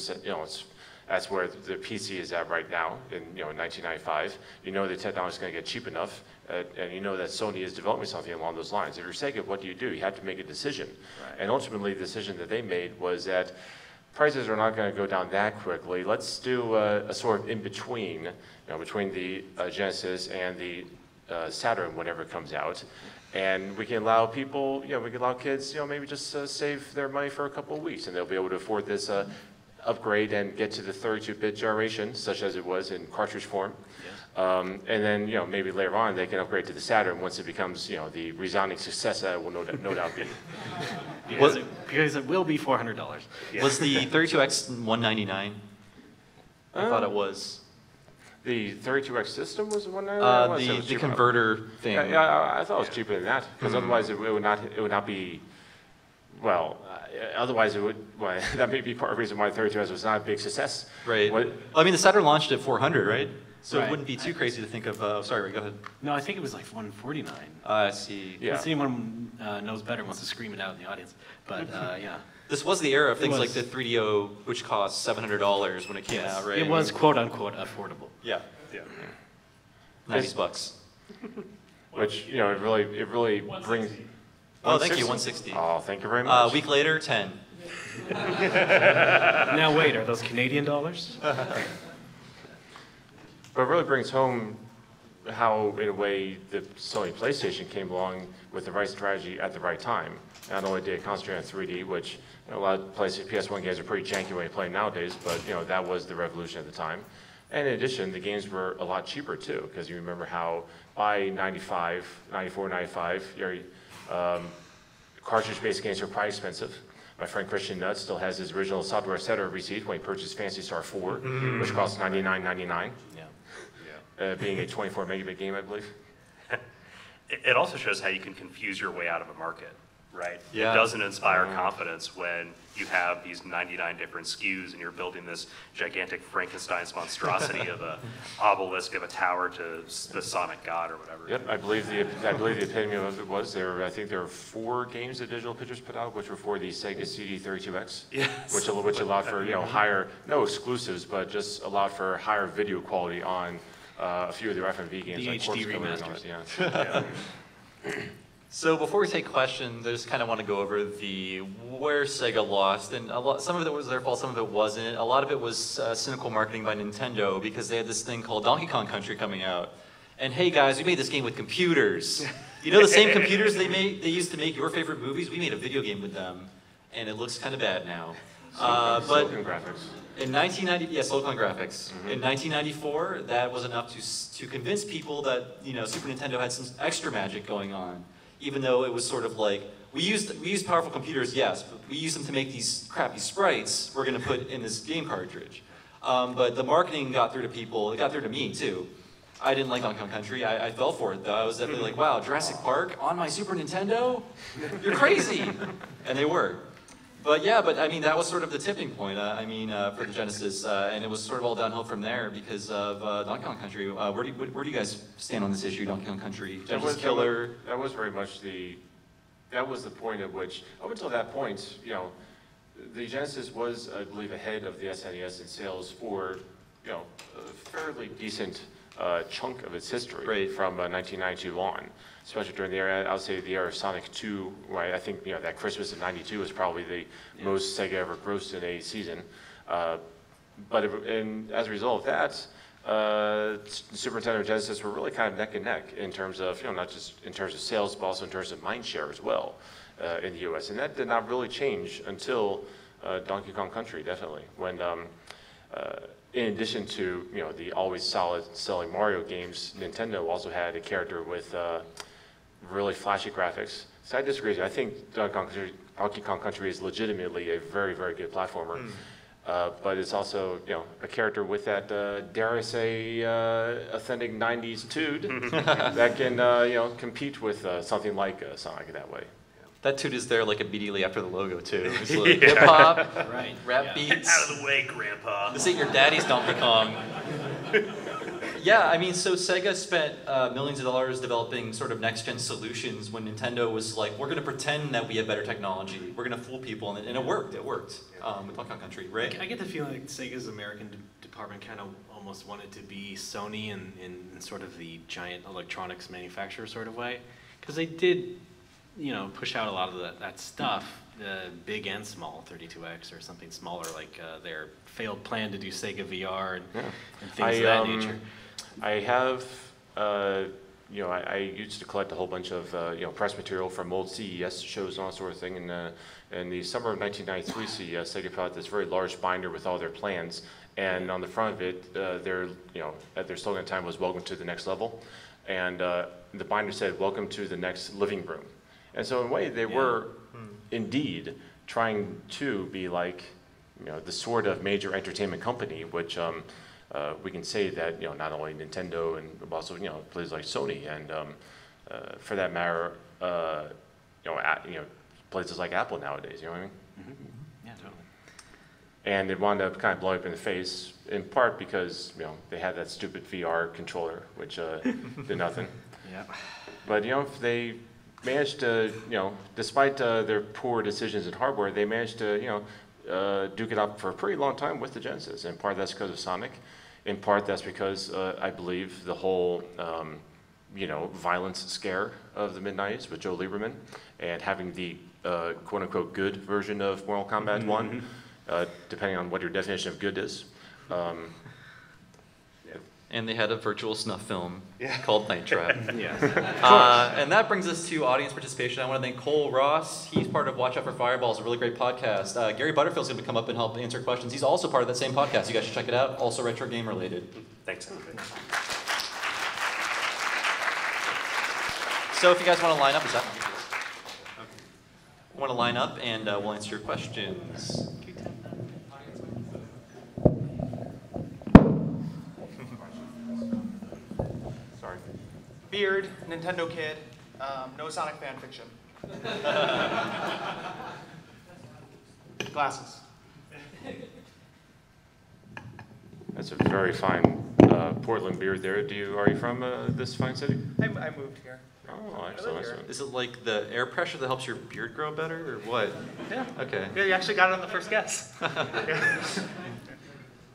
Speaker 4: That's where the PC is at right now in 1995. You know the technology is going to get cheap enough, and you know that Sony is developing something along those lines. If you're Sega, what do? You have to make a decision.
Speaker 2: Right.
Speaker 4: And ultimately, the decision that they made was that prices are not going to go down that quickly. Let's do a sort of in between, between the Genesis and the Saturn, whenever it comes out. And we can allow people, we can allow kids, maybe just save their money for a couple of weeks, and they'll be able to afford this upgrade and get to the 32-bit generation, such as it was in cartridge form. Yes. And then, maybe later on they can upgrade to the Saturn once it becomes, the resounding success that it will no doubt be.
Speaker 2: Because it will be $400.
Speaker 1: Yeah. Was the 32X $199? I thought it was.
Speaker 4: The 32X system was $199.
Speaker 1: The converter thing.
Speaker 4: Yeah, I thought it was cheaper than that, because otherwise it would not be. Well, otherwise it would. Well, that may be part of the reason why 32X was not a big success.
Speaker 1: Right.
Speaker 4: Well,
Speaker 1: I mean, the Saturn launched at 400, right? So
Speaker 2: right.
Speaker 1: It wouldn't be too crazy to think of. Sorry, go ahead.
Speaker 2: No, I think it was like 149.
Speaker 1: I see.
Speaker 4: Yeah.
Speaker 2: Unless anyone knows better, wants to scream it out in the audience. But yeah.
Speaker 1: This was the era of things like
Speaker 2: was.
Speaker 1: the 3DO, which cost $700 when it came out, right?
Speaker 2: It was quote unquote affordable.
Speaker 1: Yeah.
Speaker 3: Yeah.
Speaker 1: $90.
Speaker 4: which it really brings.
Speaker 1: Oh, thank you,
Speaker 4: 160?
Speaker 1: 160.
Speaker 4: Oh, thank you very much.
Speaker 1: A week later, 10.
Speaker 2: Now wait, are those Canadian dollars?
Speaker 4: But it really brings home how, in a way, the Sony PlayStation came along with the right strategy at the right time. Not only did it concentrate on 3D, which a lot of PlayStation PS1 games are pretty janky when you play nowadays, but that was the revolution at the time. And in addition, the games were a lot cheaper too, because you remember how by 95, 94, 95, your cartridge-based games were quite expensive. My friend Christian Nutt still has his original software setter receipt when he purchased Phantasy Star 4, which cost $99.99.
Speaker 2: Yeah.
Speaker 4: Being a 24 megabit game, I believe.
Speaker 3: It also shows how you can confuse your way out of a market, right?
Speaker 1: Yeah.
Speaker 3: It doesn't inspire confidence when you have these 99 different SKUs and you're building this gigantic Frankenstein's monstrosity of a obelisk of a tower to the Sonic God or whatever.
Speaker 4: Yep, I believe the epitome of it was I think there were 4 games that Digital Pictures put out, which were for the Sega CD32X,
Speaker 3: Yes.
Speaker 4: which allowed for higher, no exclusives, but just allowed for higher video quality on a few of their FMV games.
Speaker 2: The
Speaker 4: like
Speaker 2: HD
Speaker 4: Corpse Killer and all
Speaker 2: remasters.
Speaker 4: that, yeah.
Speaker 1: So before we take questions, I just kind of want to go over where Sega lost, and some of it was their fault, some of it wasn't. A lot of it was cynical marketing by Nintendo because they had this thing called Donkey Kong Country coming out, and hey guys, we made this game with computers. You know the same computers they used to make your favorite movies? We made a video game with them, and it looks kind of bad now. But
Speaker 4: Silicon graphics.
Speaker 1: in 1990, yeah, Silicon Graphics. In 1994, that was enough to convince people that Super Nintendo had some extra magic going on. Even though it was sort of like, we used powerful computers, yes, but we used them to make these crappy sprites we're going to put in this game cartridge. But the marketing got through to people, it got through to me too. I didn't like Donkey Kong Country, I fell for it though. I was definitely like, wow, Jurassic Park on my Super Nintendo? You're crazy! And they were. But yeah, I mean, that was sort of the tipping point, for the Genesis, and it was sort of all downhill from there because of Donkey Kong Country. Where do you guys stand on this issue, Donkey Kong Country? Genesis killer?
Speaker 4: That was very much that was the point at which, up until that point, the Genesis was, I believe, ahead of the SNES in sales for, a fairly decent chunk of its history from 1992 on. Especially during the era, I would say the era of Sonic 2, where I think that Christmas of '92 was probably the most Sega ever grossed in a season. And as a result of that, Super Nintendo and Genesis were really kind of neck and neck in terms of, not just in terms of sales, but also in terms of mind share as well in the U.S. And that did not really change until Donkey Kong Country, definitely, when. In addition to the always solid selling Mario games, Nintendo also had a character with really flashy graphics. So I disagree with you. I think Donkey Kong Country is legitimately a very, very good platformer. But it's also a character with that, dare I say, authentic 90s toot that can compete with something like Sonic that way.
Speaker 1: That toot is there like immediately after the logo too. It's like hip hop, rap beats.
Speaker 3: Out of the way, Grandpa.
Speaker 1: This ain't your daddy's Donkey Kong. Yeah, I mean, so Sega spent millions of dollars developing sort of next-gen solutions when Nintendo was like, we're going to pretend that we have better technology. We're going to fool people, and it worked. It worked with Donkey Kong Country, right?
Speaker 2: I get the feeling like Sega's American department kind of almost wanted to be Sony in sort of the giant electronics manufacturer sort of way, because they did, push out a lot of that stuff, big and small, 32X or something smaller, like their failed plan to do Sega VR and things of that nature.
Speaker 4: I have, I used to collect a whole bunch of, press material from old CES shows and all that sort of thing. And in the summer of 1993 CES, Sega put out this very large binder with all their plans. And on the front of it, their slogan at the time was "Welcome to the next level," and the binder said "Welcome to the next living room." And so in a way, they were indeed trying to be like, the sort of major entertainment company, which we can say that not only Nintendo and also places like Sony and for that matter, places like Apple nowadays. You know what I mean?
Speaker 2: Mm-hmm. Yeah, totally.
Speaker 4: And it wound up kind of blowing up in the face, in part because they had that stupid VR controller, which did nothing.
Speaker 2: Yeah.
Speaker 4: But if they managed to, despite their poor decisions in hardware, they managed to, duke it up for a pretty long time with the Genesis. In part that's because of Sonic. In part that's because I believe the whole, violence scare of the mid-90s with Joe Lieberman and having the quote-unquote good version of Mortal Kombat 1, depending on what your definition of good is.
Speaker 1: And they had a virtual snuff film called Night Trap.
Speaker 2: Yeah.
Speaker 1: And that brings us to audience participation. I want to thank Cole Ross. He's part of Watch Out for Fireballs, a really great podcast. Gary Butterfield's going to come up and help answer questions. He's also part of that same podcast. You guys should check it out. Also retro game related.
Speaker 3: Thanks.
Speaker 1: So if you guys want to line up, is that? Want to line up and we'll answer your questions.
Speaker 4: Sorry.
Speaker 5: Beard, Nintendo kid, no Sonic fan fiction. Glasses.
Speaker 4: That's a very fine Portland beard there. Are you from this fine city?
Speaker 5: I moved here.
Speaker 4: Oh, excellent.
Speaker 1: Is it like the air pressure that helps your beard grow better, or what?
Speaker 5: Yeah.
Speaker 1: Okay.
Speaker 5: Yeah, you actually got it on the first guess.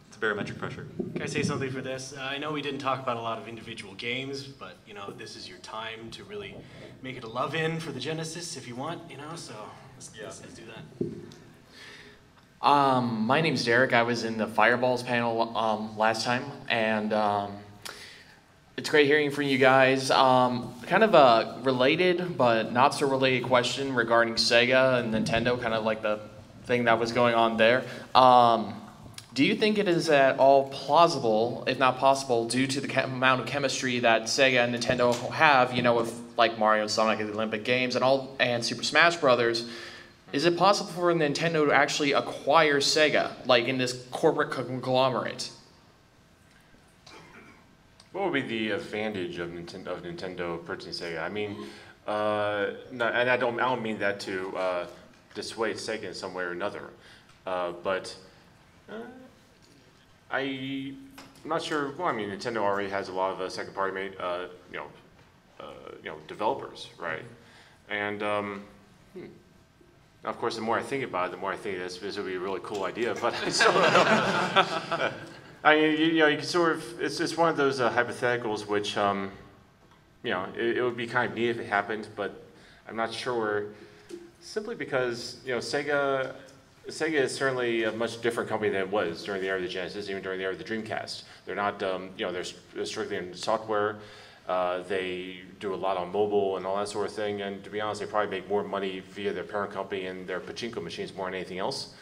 Speaker 1: It's barometric pressure.
Speaker 2: Can I say something for this? I know we didn't talk about a lot of individual games, but this is your time to really make it a love-in for the Genesis if you want, so let's do that.
Speaker 6: My name's Derek. I was in the Fireballs panel last time, and it's great hearing from you guys. Kind of a related but not so related question regarding Sega and Nintendo, kind of like the thing that was going on there. Do you think it is at all plausible, if not possible, due to the amount of chemistry that Sega and Nintendo have, with like Mario and Sonic and the Olympic Games and Super Smash Brothers, is it possible for Nintendo to actually acquire Sega, like in this corporate conglomerate?
Speaker 4: What would be the advantage of Nintendo purchasing Sega? I mean, and I don't mean that to dissuade Sega in some way or another, but I'm not sure. Well, I mean, Nintendo already has a lot of second-party developers, right? And of course, the more I think about it, the more I think this would be a really cool idea. But I still don't know. I mean, you can sort of. It's one of those hypotheticals which, it would be kind of neat if it happened, but I'm not sure. Simply because Sega is certainly a much different company than it was during the era of the Genesis, even during the era of the Dreamcast. They're not, they're strictly in software. They do a lot on mobile and all that sort of thing. And to be honest, they probably make more money via their parent company and their pachinko machines more than anything else.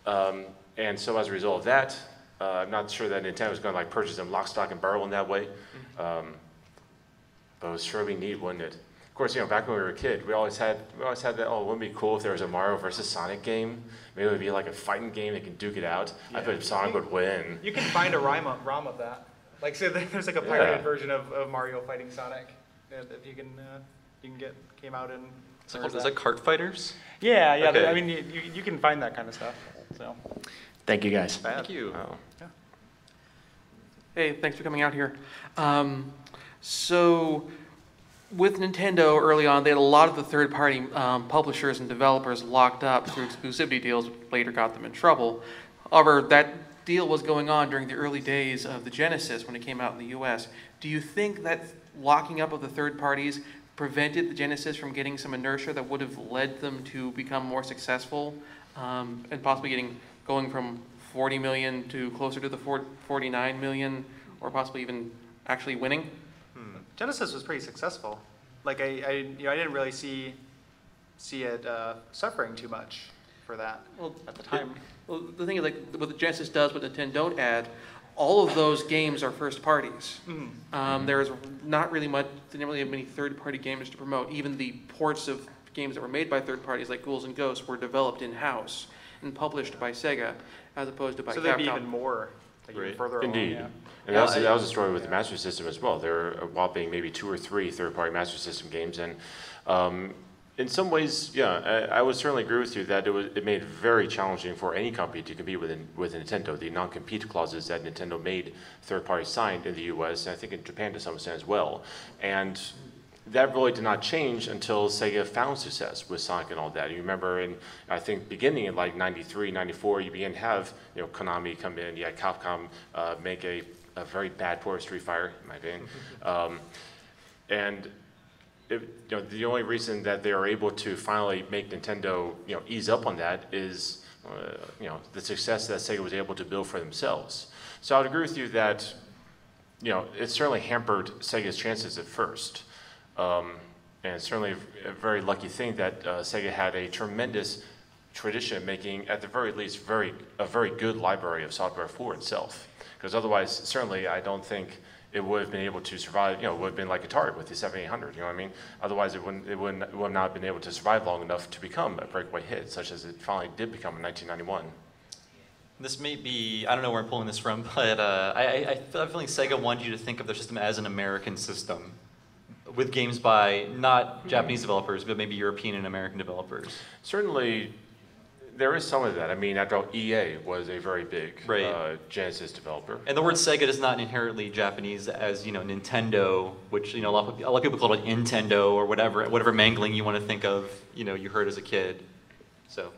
Speaker 4: And so as a result of that, I'm not sure that Nintendo was going to purchase them lock, stock, and barrel in that way. But it was surely neat, wouldn't it? Of course, back when we were a kid, we always had that. Oh, wouldn't it be cool if there was a Mario versus Sonic game? Maybe it would be like a fighting game that can duke it out. Yeah. I bet Sonic would win.
Speaker 5: You can find a ROM of that. So there's like a pirated version of Mario fighting Sonic that you can get. Came out in.
Speaker 1: Is that Kart Fighters?
Speaker 5: Yeah.
Speaker 1: Okay.
Speaker 5: I mean, you can find that kind of stuff. So.
Speaker 6: Thank you, guys.
Speaker 1: Thank you.
Speaker 4: Oh.
Speaker 5: Yeah.
Speaker 7: Hey, thanks for coming out here. So, with Nintendo early on, they had a lot of the third-party publishers and developers locked up through exclusivity deals, which later got them in trouble. However, that deal was going on during the early days of the Genesis when it came out in the US. Do you think that locking up of the third parties prevented the Genesis from getting some inertia that would have led them to become more successful and possibly going from 40 million to closer to the 49 million, or possibly even actually winning?
Speaker 5: Genesis was pretty successful. Like I didn't really see it suffering too much for that at the time.
Speaker 7: Well, the thing is, like, what the Genesis does, what Nintendo don't add, all of those games are first parties. There's not really many third-party games to promote. Even the ports of games that were made by third parties, like Ghouls and Ghosts, were developed in-house and published by Sega, as opposed to by Capcom.
Speaker 5: So there'd be even more, like even further along.
Speaker 4: Indeed.
Speaker 5: Yeah.
Speaker 4: And that was the story with the Master System as well. There are a whopping maybe 2 or 3 third-party Master System games, and in some ways, yeah, I would certainly agree with you that it made it very challenging for any company to compete with Nintendo. The non-compete clauses that Nintendo made third parties signed in the US, and I think in Japan to some extent as well. And that really did not change until Sega found success with Sonic and all that. You remember I think beginning in like 93, 94, you began to have, Konami come in, you had Capcom make a very bad port of Street Fighter, in my opinion. And the only reason that they are able to finally make Nintendo, ease up on that is, the success that Sega was able to build for themselves. So I would agree with you that, it certainly hampered Sega's chances at first. And it's certainly a very lucky thing that Sega had a tremendous tradition of making, at the very least, a very good library of software for itself. Because otherwise, certainly, I don't think it would have been able to survive. It would have been like Atari with the 7800. You know what I mean? Otherwise, it would not have been able to survive long enough to become a breakaway hit, such as it finally did become in 1991.
Speaker 1: This may be, I don't know where I'm pulling this from, but I feel like Sega wanted you to think of their system as an American system, with games by not Japanese developers, but maybe European and American developers.
Speaker 4: Certainly, there is some of that. I mean, after all, EA was a very big Genesis developer.
Speaker 1: And the word Sega is not inherently Japanese, as Nintendo, which a lot of people call it Nintendo or whatever mangling you want to think of. You heard as a kid. So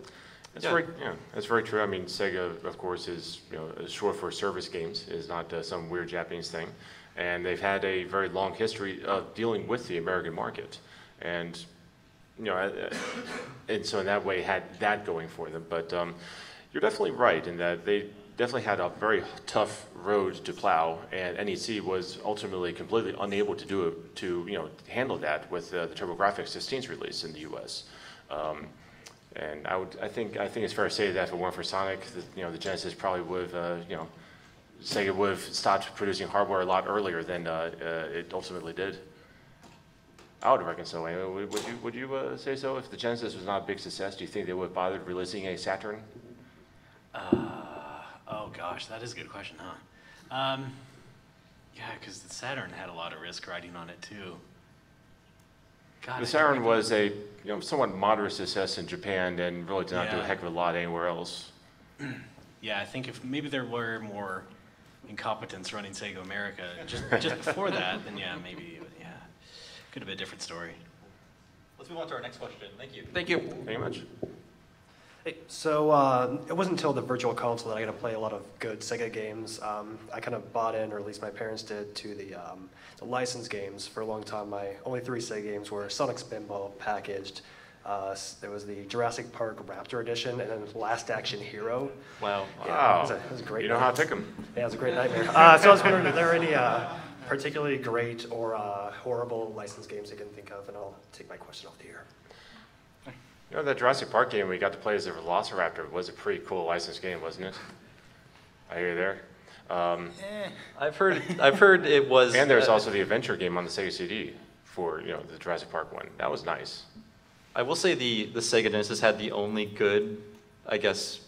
Speaker 4: that's very true. I mean, Sega, of course, is short for service games. It is not some weird Japanese thing, and they've had a very long history of dealing with the American market, and and so in that way had that going for them. But you're definitely right in that they definitely had a very tough road to plow, and NEC was ultimately completely unable to handle that with the TurboGrafx-16's release in the U.S. And I think it's fair to say that if it weren't for Sonic, the Genesis probably would have Sega would have stopped producing hardware a lot earlier than it ultimately did. I would reckon so. Would you say so? If the Genesis was not a big success, do you think they would have bothered releasing a Saturn?
Speaker 2: Oh gosh, that is a good question, huh? Yeah, because the Saturn had a lot of risk riding on it too. God,
Speaker 4: the Saturn was a somewhat moderate success in Japan and really did not do a heck of a lot anywhere else.
Speaker 2: Yeah, I think if maybe there were more incompetence running Sega America just before that, then maybe. Could have been a different story.
Speaker 1: Let's move on to our next question. Thank you.
Speaker 7: Thank you.
Speaker 4: Thank you much.
Speaker 8: Hey, so it wasn't until the Virtual Console that I got to play a lot of good Sega games. I kind of bought in, or at least my parents did, to the licensed games. For a long time, my only 3 Sega games were Sonic Spinball packaged. There was the Jurassic Park Raptor Edition, and then Last Action Hero.
Speaker 1: Wow.
Speaker 4: Wow.
Speaker 8: It was a great.
Speaker 4: You know how to pick them.
Speaker 8: Yeah, it was a great nightmare. So I was wondering, are there any particularly great or horrible licensed games you can think of? And I'll take my question off the air.
Speaker 4: That Jurassic Park game we got to play as a Velociraptor was a pretty cool licensed game, wasn't it? I hear you there.
Speaker 1: I've heard it was.
Speaker 4: And there's also the adventure game on the Sega CD for the Jurassic Park one. That was nice.
Speaker 1: I will say the Sega Genesis had the only good, I guess.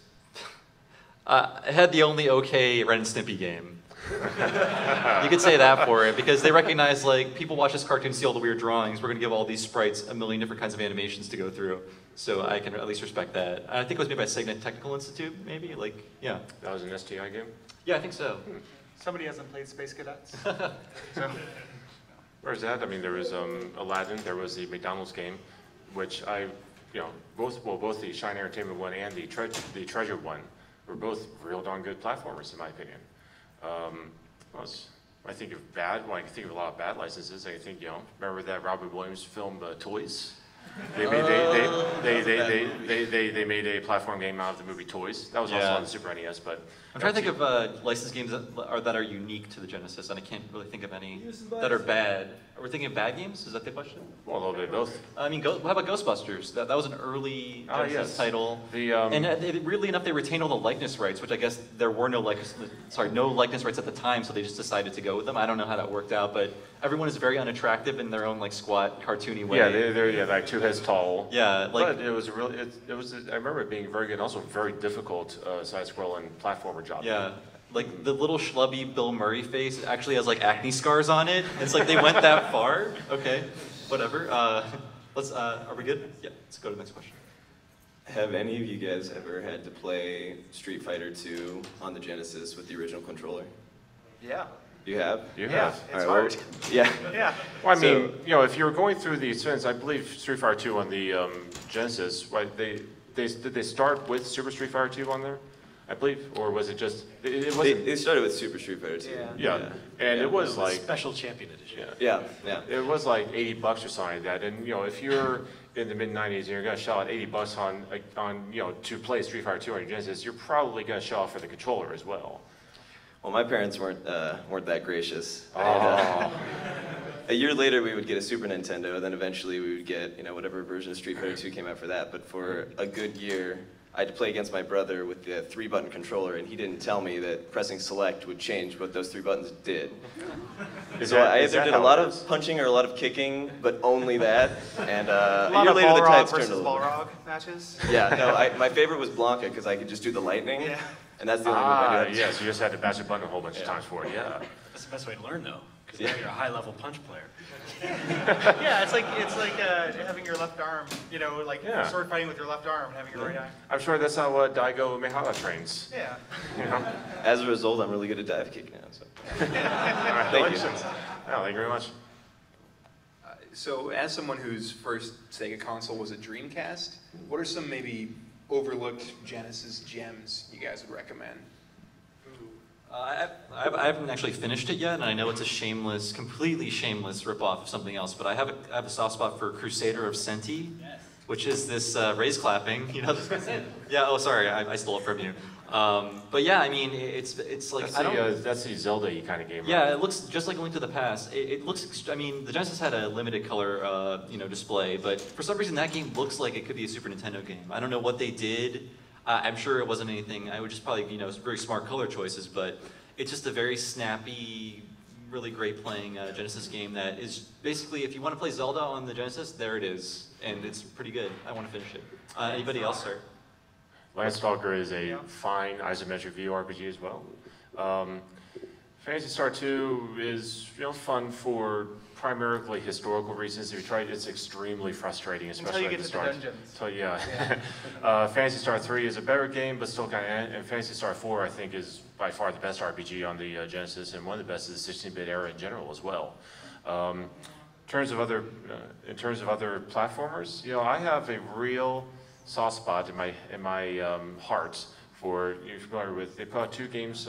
Speaker 1: It had the only okay Ren and Stimpy game. You could say that for it, because they recognize, like, people watch this cartoon, see all the weird drawings. We're going to give all these sprites a million different kinds of animations to go through. So I can at least respect that. I think it was made by Sega Technical Institute, maybe? Like, yeah.
Speaker 4: That was an STI game?
Speaker 1: Yeah, I think so.
Speaker 5: Somebody hasn't played Space Cadets. So.
Speaker 4: Where's that? I mean, there was Aladdin. There was the McDonald's game, which both the Shine Entertainment one and the Treasure one were both real darn good platformers in my opinion. I think of bad. Well, I can think of a lot of bad licenses. I think remember that Robert Williams film Toys. They made a platform game out of the movie Toys. That was also on the Super NES, but
Speaker 1: I'm trying to think of licensed games that are unique to the Genesis, and I can't really think of any that are bad. Are we thinking of bad games? Is that the question?
Speaker 4: Well, a little bit of both.
Speaker 1: I mean, how about Ghostbusters? That was an early Genesis title. And weirdly enough, they retained all the likeness rights, which I guess there were no likeness rights at the time, so they just decided to go with them. I don't know how that worked out, but everyone is very unattractive in their own like squat, cartoony way.
Speaker 4: Yeah, they're like 2 heads tall.
Speaker 1: Yeah, like,
Speaker 4: but it was really, I remember it being very good, and also very difficult side-scrolling platformer job.
Speaker 1: Yeah. Like the little schlubby Bill Murray face actually has like acne scars on it. It's like they went that far. Okay, whatever. Are we good? Yeah, let's go to the next question.
Speaker 9: Have any of you guys ever had to play Street Fighter 2 on the Genesis with the original controller?
Speaker 5: Yeah.
Speaker 9: You have?
Speaker 4: You have.
Speaker 5: It's hard.
Speaker 9: Yeah.
Speaker 5: Yeah.
Speaker 4: Well, I mean, if you're going through the experience, I believe Street Fighter 2 on the Genesis, right? Did they start with Super Street Fighter 2 on there? I believe, or was it just? It wasn't.
Speaker 9: They started with Super Street Fighter 2.
Speaker 4: Yeah. And it was like
Speaker 2: Special Champion Edition.
Speaker 9: Yeah.
Speaker 4: It was like $80 or something like that. And if you're in the mid '90s and you're gonna shell out $80 on to play Street Fighter 2 on your Genesis, you're probably gonna shell out for the controller as well.
Speaker 9: Well, my parents weren't that gracious.
Speaker 4: Oh.
Speaker 9: And, a year later, we would get a Super Nintendo. Then eventually, we would get whatever version of Street Fighter 2 came out for that. But for a good year, I had to play against my brother with the 3-button controller, and he didn't tell me that pressing select would change what those 3 buttons did. I either did a lot of punching or a lot of kicking, but only that. And a year later, the tides turned a little.
Speaker 5: Balrog matches.
Speaker 9: Yeah, no, my favorite was Blanca because I could just do the lightning, and that's the only move I knew.
Speaker 4: Yes, you just had to bash a button a whole bunch of times for it. Yeah.
Speaker 2: That's the best way to learn, though, because now you're a high-level punch player.
Speaker 5: Yeah, it's like having your left arm, sword fighting with your left arm and having your right arm.
Speaker 4: I'm sure that's how Daigo Mihara trains.
Speaker 5: Yeah.
Speaker 9: As a result, I'm really good at dive kick now. So.
Speaker 4: All right,
Speaker 9: Thank you.
Speaker 4: Thank you very much.
Speaker 10: So, as someone whose first Sega console was a Dreamcast, what are some maybe overlooked Genesis gems you guys would recommend?
Speaker 1: I haven't actually finished it yet, and I know it's a completely shameless ripoff of something else, but I have a soft spot for Crusader of Senti, which is this raise clapping. Yeah. Oh, sorry, I stole it from you. But yeah, I mean, it's like
Speaker 4: that's the Zelda-y kind of game. Right?
Speaker 1: Yeah, it looks just like Link to the Past. It looks. I mean, the Genesis had a limited color, display, but for some reason that game looks like it could be a Super Nintendo game. I don't know what they did. I'm sure it wasn't anything. I would just probably, very smart color choices, but it's just a very snappy, really great playing Genesis game that is basically, if you want to play Zelda on the Genesis, there it is, and it's pretty good. I want to finish it. Anybody else, sir?
Speaker 4: Landstalker is a fine isometric view RPG as well. Phantasy Star 2 is fun for primarily historical reasons. If you try it, it's extremely frustrating, especially
Speaker 5: until you get
Speaker 4: at the
Speaker 5: to
Speaker 4: start.
Speaker 5: the dungeons.
Speaker 4: So yeah, Phantasy Star 3 is a better game, but still kind of. And Phantasy Star 4, I think, is by far the best RPG on the Genesis, and one of the best is the 16-bit era in general as well. In terms of other platformers, I have a real soft spot in my heart for. You're familiar with? They put out 2 games.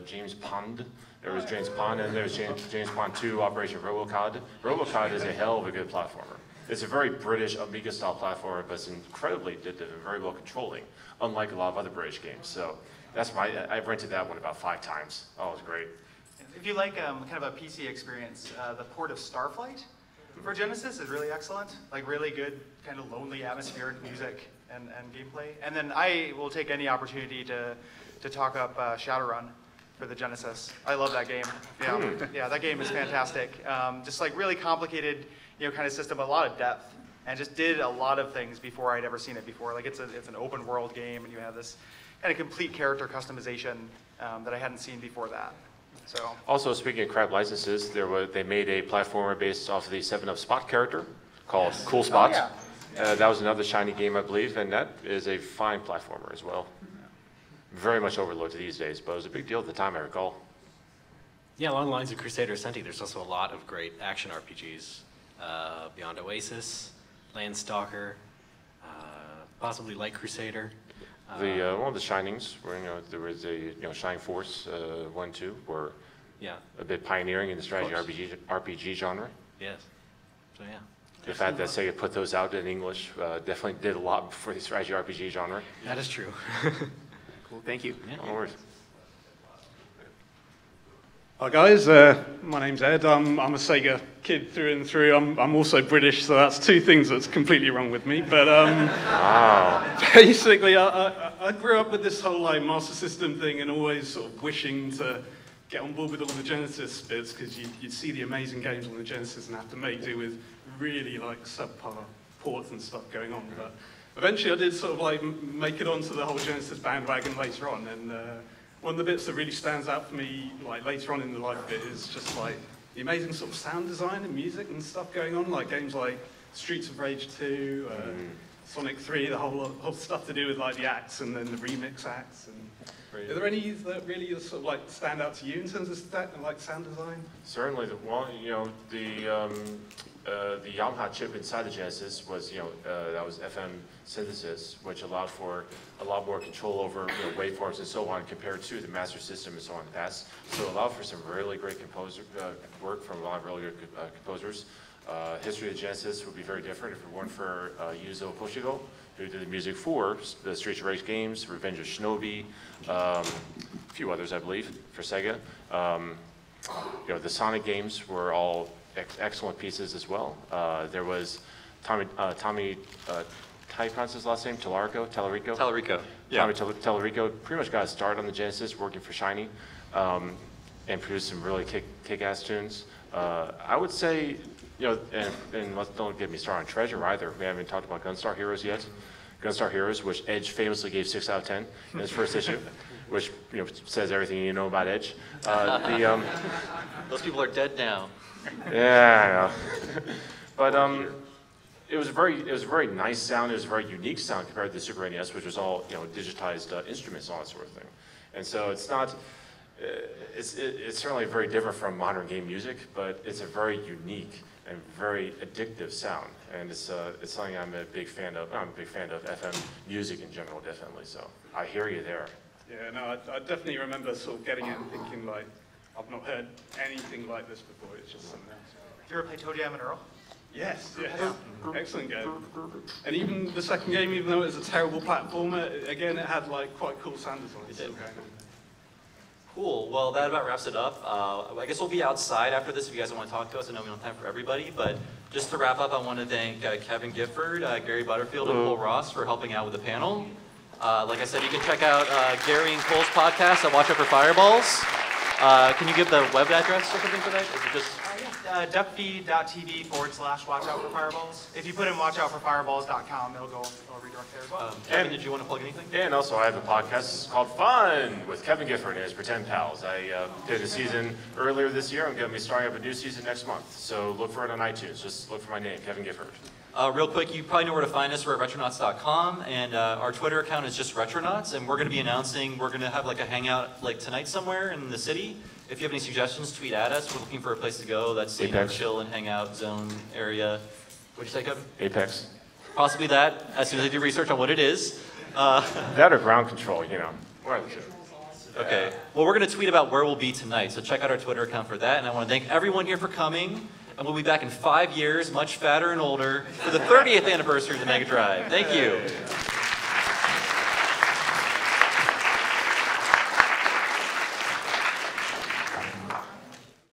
Speaker 4: James Pond. There was James Pond, and there's James Pond 2, Operation Robocod. Robocod is a hell of a good platformer. It's a very British Amiga-style platformer, but it's incredibly very well controlling, unlike a lot of other British games. So I've rented that one about 5 times. Oh, it was great.
Speaker 5: If you like kind of a PC experience, the port of Starflight for Genesis is really excellent. Like really good, kind of lonely atmospheric music and gameplay. And then I will take any opportunity to talk up Shadowrun for the Genesis. I love that game. Yeah, that game is fantastic. Just like really complicated, kind of system, a lot of depth, and just did a lot of things before I'd ever seen it before. Like it's an open world game, and you have this kind of complete character customization that I hadn't seen before that. So. Also,
Speaker 4: speaking of crap licenses, they made a platformer based off of the 7-Up Spot character called Cool Spot.
Speaker 5: Oh, yeah.
Speaker 4: That was another shiny game, I believe, and that is a fine platformer as well. Very much overlooked these days, but it was a big deal at the time, I recall.
Speaker 2: Yeah, along the lines of Crusader Ascenti, there's also a lot of great action RPGs. Beyond Oasis, Landstalker, possibly Light Crusader.
Speaker 4: One of the Shinings, where there was a Shining Force 1, 2, were a bit pioneering in the strategy RPG genre.
Speaker 2: Yes. So yeah.
Speaker 4: The fact that Sega put those out in English definitely did a lot for the strategy RPG genre.
Speaker 2: That is true.
Speaker 10: Cool, thank you.
Speaker 2: Yeah.
Speaker 4: No worries.
Speaker 11: Hi guys, my name's Ed. I'm a Sega kid through and through. I'm also British, so that's two things that's completely wrong with me. But
Speaker 4: Wow.
Speaker 11: basically, I grew up with this whole like Master System thing, and always sort of wishing to get on board with all the Genesis bits, because you'd see the amazing games on the Genesis and have to make do with really like subpar ports and stuff going on. But eventually, I did sort of like make it onto the whole Genesis bandwagon later on, and one of the bits that really stands out for me, like later on in the life of it, is just like the amazing sort of sound design and music and stuff going on, like games like Streets of Rage 2, Sonic 3, the whole stuff to do with like the acts and then the remix acts. And are there any that really sort of like stand out to you in terms of sound design?
Speaker 4: Certainly, the Yamaha chip inside the Genesis was, that was FM synthesis, which allowed for a lot more control over waveforms and so on compared to the Master System and so on in the past. So it allowed for some really great work from a lot of really good composers. History of the Genesis would be very different if it weren't for Yuzo Koshiro, who did the music for the Streets of Rage games, Revenge of Shinobi, a few others, I believe, for Sega. The Sonic games were all excellent pieces as well. There was Tommy, how do you pronounce his last name? Tallarico?
Speaker 1: Yeah.
Speaker 4: Tommy Tallarico pretty much got a start on the Genesis working for Shiny, and produced some really kick-ass tunes. I would say, and don't get me started on Treasure either. We haven't talked about Gunstar Heroes yet. Gunstar Heroes, which Edge famously gave 6 out of 10 in his first issue, which says everything you know about Edge.
Speaker 1: Those people are dead now.
Speaker 4: Yeah, I know. But it was a very nice sound. It was a very unique sound compared to the Super NES, which was all digitized instruments and all that sort of thing. And so it's not. It's certainly very different from modern game music, but it's a very unique and very addictive sound. And it's something I'm a big fan of. I'm a big fan of FM music in general, definitely. So I hear you there.
Speaker 11: Yeah, no, I definitely remember sort of getting it and thinking like, I've not heard anything like this before. It's just something else.
Speaker 5: Have you ever played Toe Jam and Earl?
Speaker 11: Yes. Excellent game. And even the second game, even though it was a terrible platformer, again, it had like quite cool sound design.
Speaker 1: Cool. Well, that about wraps it up. I guess we'll be outside after this if you guys want to talk to us. I know we don't have time for everybody, but just to wrap up, I want to thank Kevin Gifford, Gary Butterfield, and Cole Ross for helping out with the panel. Like I said, you can check out Gary and Cole's podcast at Watch Out for Fireballs. Can you give the web address or something for that? Is it just
Speaker 5: duckfeed.tv/watch out for fireballs. If you put in watchoutforfireballs.com, it'll redirect there as well.
Speaker 1: Kevin, did you want to plug anything?
Speaker 4: And also I have a podcast. It's called Fun with Kevin Gifford and his Pretend Pals. I did a season earlier this year. I'm going to be starting up a new season next month. So look for it on iTunes. Just look for my name, Kevin Gifford.
Speaker 1: Real quick, you probably know where to find us. We're at retronauts.com, and our Twitter account is just Retronauts, and we're going to be announcing, we're going to have like a hangout like tonight somewhere in the city. If you have any suggestions, tweet at us. We're looking for a place to go that's chill and hangout zone area. What'd you say, Kevin?
Speaker 4: Apex.
Speaker 1: Possibly that, as soon as I do research on what it is.
Speaker 4: That or ground control, One of the two.
Speaker 1: Okay. Well, we're going to tweet about where we'll be tonight, so check out our Twitter account for that. And I want to thank everyone here for coming. And we'll be back in 5 years, much fatter and older, for the 30th anniversary of the Mega Drive. Thank you.